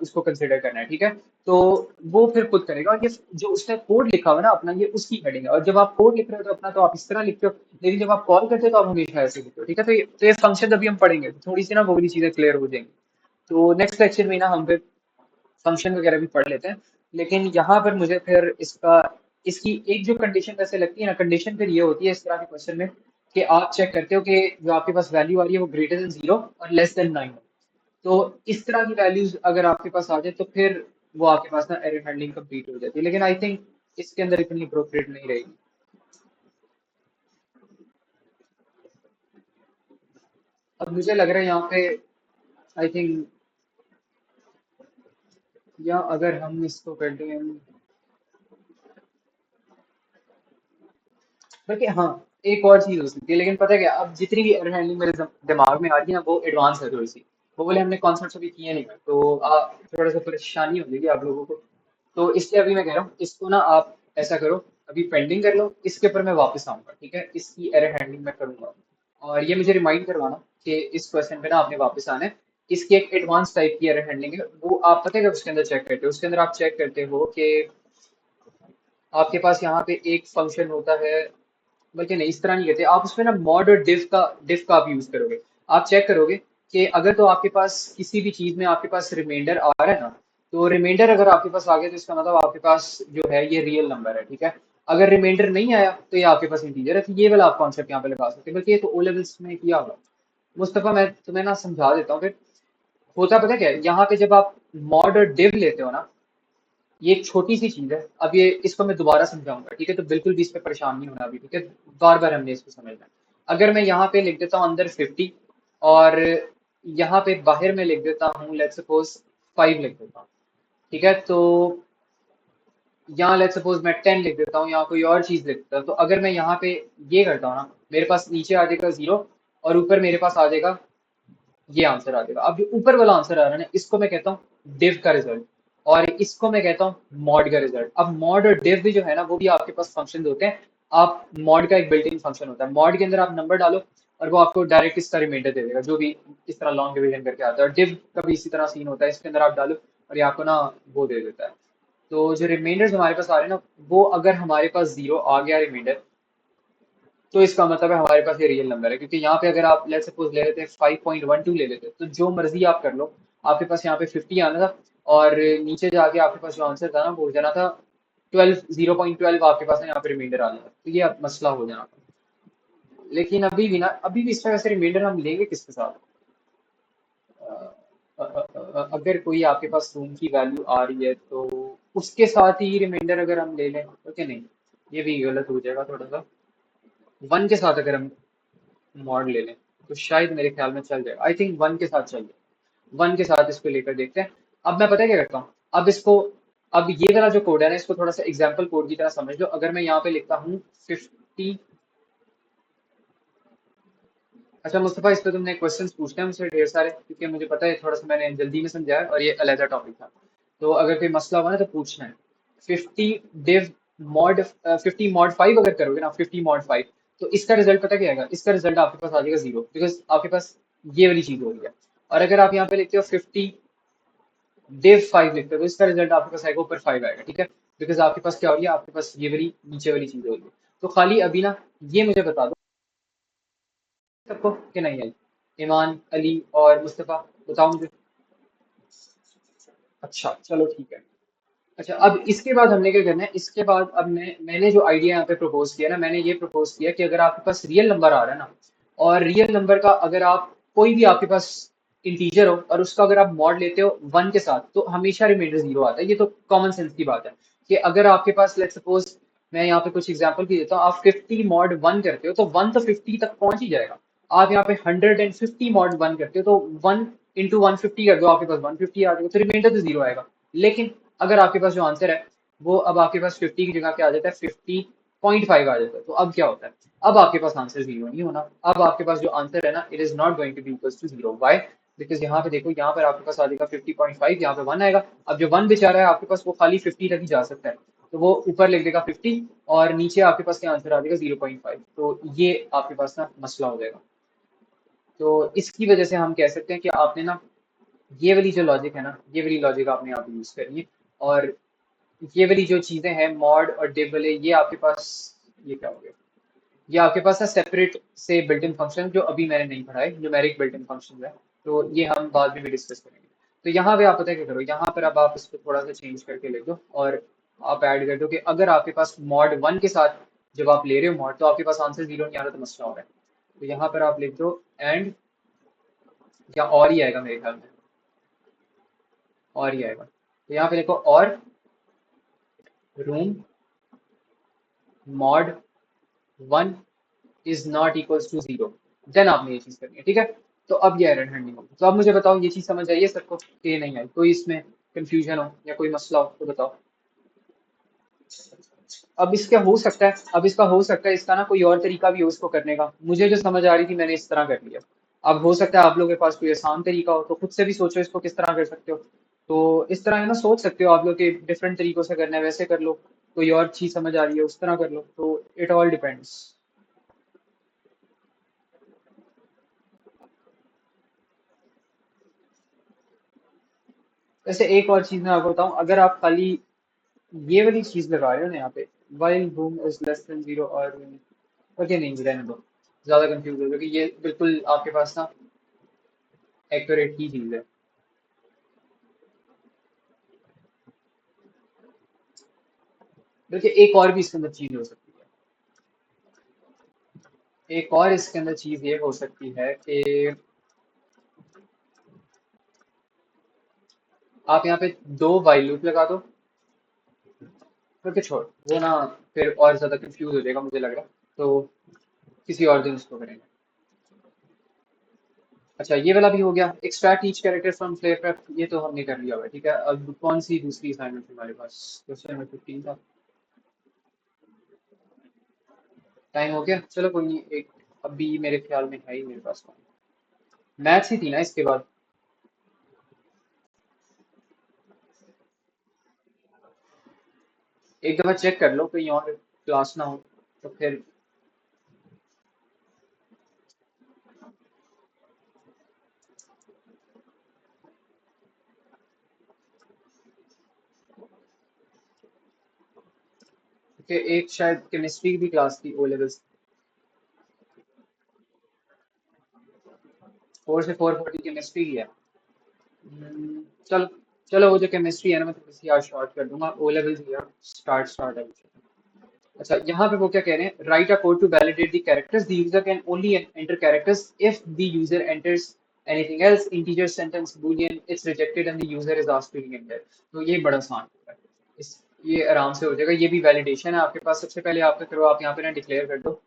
उसको कंसिडर करना है, ठीक है? तो वो फिर खुद करेगा। और ये जो उसने कोड लिखा हुआ है ना अपना, ये उसकी हेडिंग है। और जब आप कोड लिख रहे हो तो अपना तो आप इस तरह लिखते हो, लेकिन जब आप कॉल करते हो तो आप हमेशा ऐसे लिखते हो, ठीक है? तो ये फंक्शन अभी हम पढ़ेंगे, तो थोड़ी सी ना वो वाली चीजें क्लियर हो जाएंगी। तो नेक्स्ट लेक्चर में ना हम फिर फंक्शन वगैरह भी पढ़ लेते हैं। लेकिन यहाँ पर मुझे फिर इसकी एक जो कंडीशन वैसे लगती है ना, कंडीशन फिर ये होती है इस तरह के क्वेश्चन में, कि आप चेक करते हो कि जो आपके पास वैल्यू आ रही है वो ग्रेटर देन 0 और लेस देन 9 हो। तो इस तरह की वैल्यूज अगर आपके पास आ जाए, तो फिर वो आपके पास ना एरर हैंडलिंग कंप्लीट हो जाती है। लेकिन आई थिंक इसके अंदर इतनी अप्रोप्रिएट नहीं रहेगी। अब मुझे लग रहा है यहाँ पे, आई थिंक, या अगर हम इसको कर दें, बल्कि हाँ, एक और चीज हो सकती है। लेकिन पता है क्या, अब जितनी भी एरर हैंडलिंग मेरे दिमाग में आ रही है ना, वो एडवांस है थोड़ी सी। वो बोले हमने कॉन्सेप्ट अभी किए नहीं, तो थोड़ा सा परेशानी हो जाएगी आप लोगों को। तो इसलिए अभी मैं कह रहा हूँ, इसको ना आप ऐसा करो, अभी पेंडिंग कर लो, इसके ऊपर मैं वापस आऊंगा, ठीक है? इसकी एरर हैंडलिंग मैं करूंगा। और ये मुझे रिमाइंड करवाना कि इस क्वेश्चन पे ना आपने वापस आना है। इसकी एक एडवांस टाइप की एरर हैंडलिंग है, वो आप पता है कि उसके अंदर चेक करते हो, उसके अंदर आप चेक करते हो कि आपके पास यहाँ पे एक फंक्शन होता है, बल्कि नहीं, इस तरह नहीं कहते आप। उसमें ना मॉड और डिव का आप यूज करोगे। आप चेक करोगे कि अगर तो आपके पास किसी भी चीज में आपके पास रिमाइंडर आ रहा है ना, तो रिमाइंडर अगर आपके पास आ गया, तो इसका मतलब आपके पास जो है ये रियल नंबर है, ठीक है? अगर रिमाइंडर नहीं आया, तो ये आपके पास इंटीजर है। तो ये वाला आप कॉन्सेप्ट यहाँ पे लगा सकते हैं, बल्कि ये तो ओ लेवल्स में किया होगा। मुस्तफा, मैं तुम्हें ना समझा देता हूँ फिर। होता पता क्या है, यहाँ पे जब आप मॉड और डिव लेते हो ना, ये एक छोटी सी चीज है। अब ये इसको मैं दोबारा समझाऊंगा, ठीक है? तो बिल्कुल भी इस पे परेशान नहीं होना अभी, ठीक है? बार बार हमने इसको समझना है। अगर मैं यहाँ पे लिख देता हूँ अंदर 50, और यहाँ पे बाहर में लिख देता हूँ लेट्स सपोज 5 लिख देता हूँ, ठीक है? तो यहाँ लेट्स सपोज मैं 10 लिख देता हूँ, यहाँ कोई और चीज लिख देता हूँ। तो अगर मैं यहाँ पे ये करता हूँ ना, मेरे पास नीचे आ जाएगा 0, और ऊपर मेरे पास आ जाएगा, ये आंसर आ जाएगा। अब जो ऊपर वाला आंसर आ रहा है ना, इसको मैं कहता हूँ डिव का रिजल्ट, और इसको मैं कहता हूँ मॉड का रिजल्ट। अब मॉड और डिव भी जो है ना, वो भी आपके पास फंक्शन होते हैं। आप मॉड का एक बिल्ट इन फंक्शन होता है, मॉड के अंदर आप नंबर डालो, और वो आपको डायरेक्ट इसका रिमाइंडर दे देगा, जो भी इस तरह लॉन्ग डिवीजन करके आता है। और डिव का भी इसी तरह सीन होता है, इसके अंदर आप डालो और ये आपको ना वो दे देता है। तो जो रिमाइंडर्स हमारे पास आ रहे हैं ना, वो अगर हमारे पास 0 आ गया रिमाइंडर, तो इसका मतलब है हमारे पास ये रियल नंबर है। क्योंकि यहाँ पे अगर आप लेट्स सपोज ले लेते हैं 5.12 ले लेते हैं, तो जो मर्जी आप कर लो, आपके पास यहाँ पे 50 आना था, और नीचे जाके आपके पास जो आंसर था ना, वो हो जाना था 12, 0.12 आपके पास ना यहाँ पे रिमाइंडर आना था। तो ये अब मसला हो जाना था। लेकिन अभी भी इस तरह से रिमाइंडर हम लेंगे किसके साथ? अगर कोई आपके पास रूम की वैल्यू आ रही है, तो उसके साथ ही रिमाइंडर अगर हम ले लें, तो क्या नहीं, ये भी गलत हो जाएगा थोड़ा सा। 1 के साथ अगर हम मॉड ले लें, तो शायद मेरे ख्याल में चल जाएगा। आई थिंक 1 के साथ चल जाए, 1 के साथ इसको लेकर देखते हैं। अब मैं पता है क्या करता हूँ, अब ये वाला जो कोड है ना, इसको थोड़ा सा एग्जाम्पल कोड की तरह समझ लो। अगर मैं यहाँ पे लिखता हूँ 50, अच्छा मुस्तफ़ा, इस पे तुमने क्वेश्चंस पूछने हैं मुझसे ढेर सारे, क्योंकि मुझे पता है थोड़ा सा मैंने जल्दी में समझाया और ये अलग टॉपिक था। तो अगर कोई मसला हुआ ना तो पूछना है। 50 div mod 50 mod 5 अगर करोगे ना, 50 mod 5, तो इसका रिजल्ट पता क्या आएगा? इसका रिजल्ट आपके पास आ जाएगा जीरो, बिकॉज आपके पास ये वाली चीज हो रही है। और अगर आप यहाँ पे लिखते हो 50 div 5 लिखते हो, तो इसका रिजल्ट आपके पास आएगा ऊपर 5 आएगा, ठीक है। बिकॉज आपके पास क्या हो रही है? आपके पास ये वाली नीचे वाली चीज हो रही है। तो खाली अभी ना ये मुझे बता दो सबको कि नहीं आई। ईमान, अली और मुस्तफ़ा, बताओ मुझे। अच्छा चलो ठीक है। अच्छा, अब इसके बाद हमने क्या करना है? इसके बाद अब मैंने जो आइडिया यहाँ पे प्रपोज किया ना, मैंने ये प्रपोज किया कि अगर आपके पास रियल नंबर आ रहा है ना, और रियल नंबर का अगर आप कोई भी आपके पास इंटीजर हो और उसका अगर आप मॉड लेते हो 1 के साथ, तो हमेशा रिमाइंडर जीरो आता है। ये तो कॉमन सेंस की बात है कि अगर आपके पास लेट सपोज, मैं यहाँ पे कुछ एग्जांपल भी देता हूँ, आप 50 mod 1 करते हो तो 1 तो 50 तक पहुंच ही जाएगा। आप यहाँ पे 150 mod 1 करते हो तो 1 into 150 कर दो, आपके पास 150 आ जाएगा, तो रिमाइंडर तो जीरो आएगा। लेकिन अगर आपके पास जो आंसर है वो अब आपके पास 50 की जगह क्या आ जाता है? 50.5 आ जाता है। तो अब क्या होता है? अब आपके पास आंसर जीरो नहीं होना। अब आपके पास जो आंसर है ना, it is not going to be equal to zero. Why? Because यहाँ पे देखो, यहाँ पर आपके पास आ जाएगा 50.5, यहाँ पे 1 आएगा। अब जो 1 बेचारा है आपके पास, वो खाली 50 तक ही जा सकता है, तो वो ऊपर लिख देगा 50, और नीचे आपके पास क्या आंसर आ जाएगा? 0.5। तो ये आपके पास ना मसला हो जाएगा। तो इसकी वजह से हम कह सकते हैं कि आपने ना ये वाली जो लॉजिक है ना, ये वाली लॉजिक आपने यहाँ पे यूज करनी है। और ये वाली जो चीजें हैं मॉड और डिव वाले, ये आपके पास, ये क्या हो गया? ये आपके पास है सेपरेट से बिल्ट इन फंक्शन, जो अभी मैंने नहीं पढ़ाए, न्यूमेरिक बिल्ट इन फंक्शन है। तो ये हम बाद में भी डिस्कस करेंगे। तो यहाँ पे आप पता है क्या करो, यहाँ पर अब आप इसको थोड़ा सा चेंज करके लिख दो, और आप ऐड कर दो कि अगर आपके पास मॉड 1 के साथ जब आप ले रहे हो मॉड, तो आपके पास आंसर जीरो नहीं आ रहा, तो मसला हो रहा है। तो यहाँ पर आप लिख दो एंड, या और ही आएगा मेरे ख्याल में, और ही आएगा। तो यहाँ पे लिखो और room mod 1 is not equals to zero. Then आपने ये चीज करनी है, ठीक है। तो अब ये एरर हैंडलिंग होगी। तो अब मुझे बताओ, ये चीज समझ आई है सबको कि नहीं आई? कोई इसमें कंफ्यूजन हो या कोई मसला हो तो बताओ। अब इसका हो सकता है, अब इसका हो सकता है इसका ना कोई और तरीका भी हो उसको करने का। मुझे जो समझ आ रही थी मैंने इस तरह कर लिया। अब हो सकता है आप लोगों के पास कोई आसान तरीका हो, तो खुद से भी सोचो इसको किस तरह कर सकते हो। तो इस तरह है ना, सोच सकते हो आप लोग के डिफरेंट तरीकों से करना है वैसे कर लो, कोई और चीज समझ आ रही है उस तरह कर लो। तो इट ऑल डिपेंड्स। वैसे एक और चीज मैं आपको बताऊं, अगर आप खाली ये वाली चीज लगा रहे हो ना यहाँ पे, while boom is less than zero, और ओके नहीं रहने दो, ज्यादा कंफ्यूज हो क्योंकि ये बिल्कुल आपके पास ना एक्यूरेट ही चीज है। देखिए एक और भी इसके अंदर चीज हो सकती है, एक और इसके अंदर चीज ये हो सकती है कि आप यहाँ पे दो वाइल लूप लगा दो। ओके छोड़, वो ना फिर और ज्यादा कंफ्यूज हो जाएगा मुझे लग रहा है। तो किसी और दिन उसको करेंगे। अच्छा ये वाला भी हो गया, extract each character from flare prep, ये तो हमने कर लिया हुआ है, ठीक है। अब कौन सी दूसरी असाइनमेंट हमारे पास? क्वेश्चन नंबर 15 था। टाइम हो गया, चलो कोई नहीं, एक अभी मेरे ख्याल में है ही मेरे पास। मैथ्स ही थी ना इसके बाद? एक दफा चेक कर लो कहीं और क्लास ना हो तो फिर। कि एक शायद केमिस्ट्री की भी क्लास थी ओ लेवल्स, 4 से 4:40 केमिस्ट्री की है। चलो, चलो वो जो केमिस्ट्री है ना, मैं तो किसी और शॉर्ट कर दूंगा, ओ लेवल्स की स्टार्ट स्टार्ट है। अच्छा यहाँ पे वो क्या कह रहे हैं? Write a code to validate the characters, the user can only enter characters if the user enters anything else, integer, sentence, boolean, it's rejected and the user is asked to enter. तो ये बड़ा आसान होता है, इस ये आराम से हो जाएगा। ये भी वैलिडेशन है आपके पास। सबसे पहले आप क्या करो, आप यहाँ पे ना डिक्लेयर कर दो,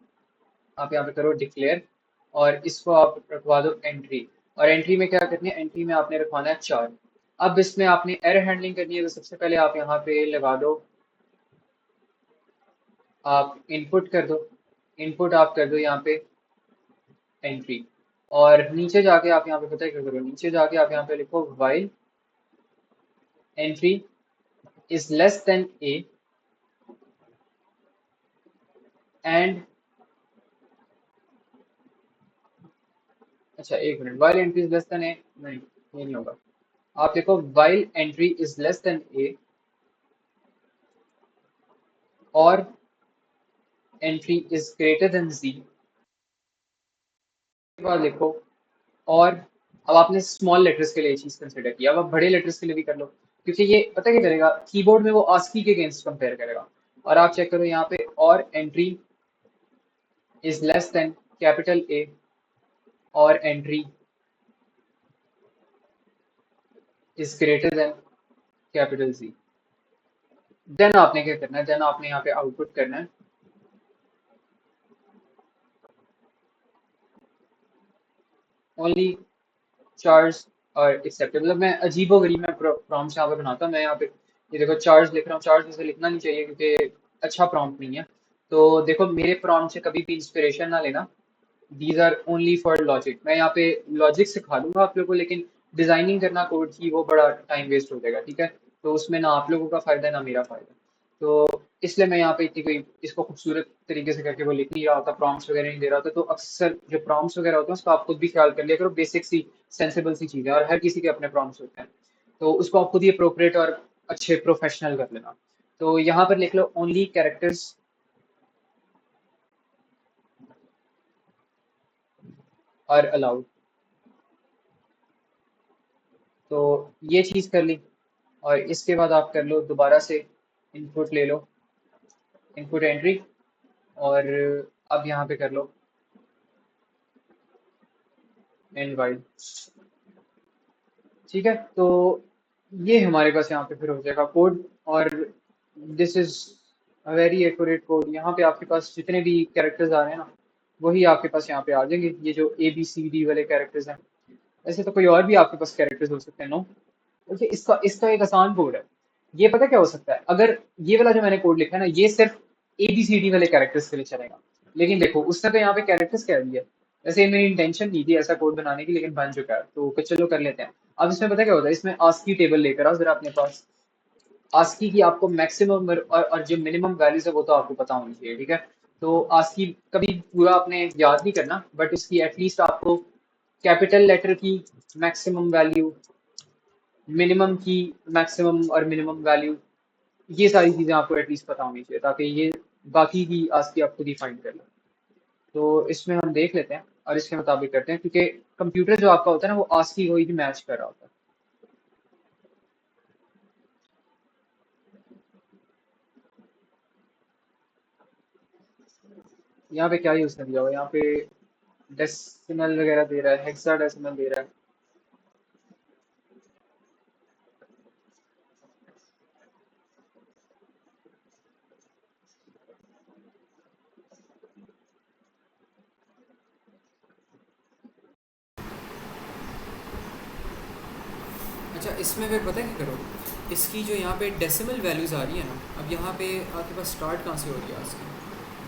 आप यहाँ पे करो डिक्लेयर, और इसको आप रखवा दो एंट्री। और एंट्री में क्या करनी है? एंट्री में आपने रखवाना है 4। अब इसमें आपने एरर हैंडलिंग करनी है, तो सबसे पहले आप यहाँ पे लगा दो, आप इनपुट कर दो, इनपुट आप कर दो यहाँ पे एंट्री। और नीचे जाके आप यहाँ पे पता है क्या करो, नीचे जाके आप यहाँ पे लिखो while entry is less than A and, अच्छा एक minute, while entry is less than A, नहीं ये नहीं होगा, आप लिखो while entry is less than A और entry is greater than G के बाद लिखो, और अब आपने स्मॉल लेटर्स के लिए चीज कंसिडर किया, अब आप बड़े लेटर्स के लिए भी कर लो, क्योंकि ये पता क्या करेगा, कीबोर्ड में वो आस्की के अगेंस्ट कंपेयर करेगा। और आप चेक करो यहाँ पे, और entry is less than capital A और entry is greater than capital G. Then आपने क्या करना है, देन आपने यहाँ पे आउटपुट करना है ओनली चार्ज और एक्सेप्टेबल। मतलब मैं अजीबो गरीब में प्रॉम्प्ट यहाँ पे बनाता हूँ, मैं यहाँ पे ये देखो चार्ज लिख रहा हूँ, चार्ज वैसे लिखना नहीं चाहिए क्योंकि अच्छा प्रॉम्प्ट नहीं है। तो देखो मेरे प्रॉम्प्ट से कभी भी इंस्पिरेशन ना लेना, these are only for logic. मैं यहाँ पे लॉजिक सिखा दूंगा आप लोगों को, लेकिन डिजाइनिंग करना कोड की वो बड़ा टाइम वेस्ट हो जाएगा, ठीक है। तो उसमें ना आप लोगों का फायदा है ना मेरा फायदा, तो इसलिए मैं यहाँ पे इतनी कोई इसको खूबसूरत तरीके से करके वो लिख नहीं रहा होता, प्रॉम्प्ट्स वगैरह नहीं दे रहा होता। तो अक्सर जो प्रॉम्प्ट्स वगैरह होते हैं उसका आप खुद भी ख्याल कर लिया करो, बेसिक सी सेंसिबल सी चीज़ें, और हर किसी के अपने प्रॉम्प्ट्स होते हैं, तो उसको आप खुद ही अप्रोप्रिएट और अच्छे प्रोफेशनल कर लेना। तो यहाँ पर लिख लो ओनली कैरेक्टर्स आर अलाउड। तो ये चीज़ कर ली, और इसके बाद आप कर लो दोबारा से इनपुट ले लो, इनपुट एंट्री, और अब यहाँ पे कर लो एंड वाइल, ठीक है। तो ये हमारे पास यहाँ पे फिर हो जाएगा कोड, और this is a very accurate code. यहाँ पे आपके पास जितने भी कैरेक्टर्स आ रहे हैं ना, वही आपके पास यहाँ पे आ जाएंगे, ये जो ए बी सी डी वाले कैरेक्टर्स हैं। ऐसे तो कोई और भी आपके पास कैरेक्टर्स हो सकते हैं, नो। देखिए इसका इसका एक आसान कोड है, ये पता क्या हो सकता है, अगर ये वाला जो मैंने कोड लिखा है ना, ये सिर्फ ए बी सी डी वाले कैरेक्टर्स के लिए चलेगा, लेकिन देखो उसने तो यहाँ पे कैरेक्टर्स कह दिया। वैसे मेरी इंटेंशन नहीं थी ऐसा कोड बनाने की, लेकिन बन चुका है तो चलो कर लेते हैं। अब इसमें पता क्या होता है, इसमें आस्की टेबल लेकर आओ जरा अपने पास। आस्की की आपको मैक्सिमम और जो मिनिमम वैल्यूज है वो तो आपको पता होनी चाहिए, ठीक है। तो आस्की कभी पूरा आपने याद नहीं करना, बट उसकी एटलीस्ट आपको कैपिटल लेटर की मैक्सिमम वैल्यू, मिनिमम की मैक्सिमम और मिनिमम वैल्यू, ये सारी चीज़ें आपको एटलीस्ट पता होनी चाहिए, ताकि ये बाकी की आस्की आप खुद ही फाइंड कर लो। तो इसमें हम देख लेते हैं और इसके मुताबिक करते हैं, क्योंकि कंप्यूटर जो आपका होता है ना वो आस्की को ही मैच कर रहा होता है। यहाँ पे क्या यूज़ कर दिया हुआ है, यहाँ पे डेसिमल वगैरह दे रहा है, हेक्साडेसिमल दे रहा है। अच्छा इसमें फिर पता है क्या करो, इसकी जो यहाँ पे डेसिमल वैल्यूज़ आ रही है ना, अब यहाँ पे आपके पास स्टार्ट कहाँ से हो रही है इसकी,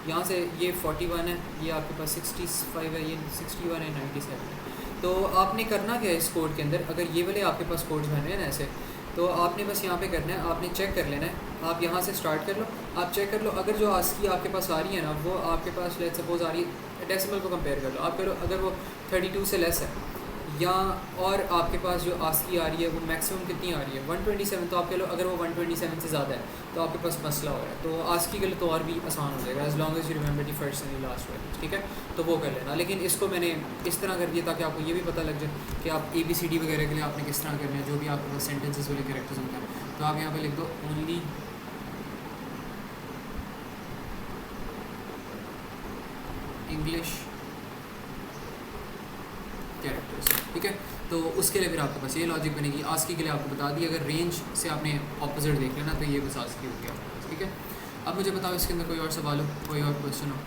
यहाँ से ये 41 है, ये आपके पास 65 है, ये 61 है, 97 है। तो आपने करना क्या है इस कोड के अंदर, अगर ये वाले आपके पास कोड्स बन रहे हैं ना ऐसे, तो आपने बस यहाँ पे करना है, आपने चेक कर लेना है। आप यहाँ से स्टार्ट कर लो, आप चेक कर लो, अगर जो आस्की आपके पास आ रही है ना वो आपके पास लेट्स सपोज आ रही है, डेसिमल को कंपेयर कर लो आप, करो अगर वो 32 से लेस है, या और आपके पास जो आस्की आ रही है वो मैक्सिमम कितनी आ रही है 127, तो आप कह लो अगर वो 127 से ज़्यादा है तो आपके पास मसला हो रहा है, तो आस्की के लिए तो और भी आसान हो जाएगा, as long as you remember the first and last values, ठीक है। तो वो कर लेना, लेकिन इसको मैंने इस तरह कर दिया ताकि आपको ये भी पता लग जाए कि आप ABCD वगैरह के लिए आपने किस तरह करना है, जो भी आपके पास सेंटेंसेस वाले कैरेक्टर्स होते हैं। तो आप यहाँ पे लिख दो ओनली इंग्लिश कैरेक्टर्स, ठीक है। तो उसके लिए फिर आपके पास ये लॉजिक बनेगी। आस्की के लिए आपको बता दी, अगर रेंज से आपने ऑपोजिट देख लेना तो ये बस आस्की हो गया, ठीक है। अब मुझे बताओ इसके अंदर कोई और सवाल हो, कोई और क्वेश्चन हो।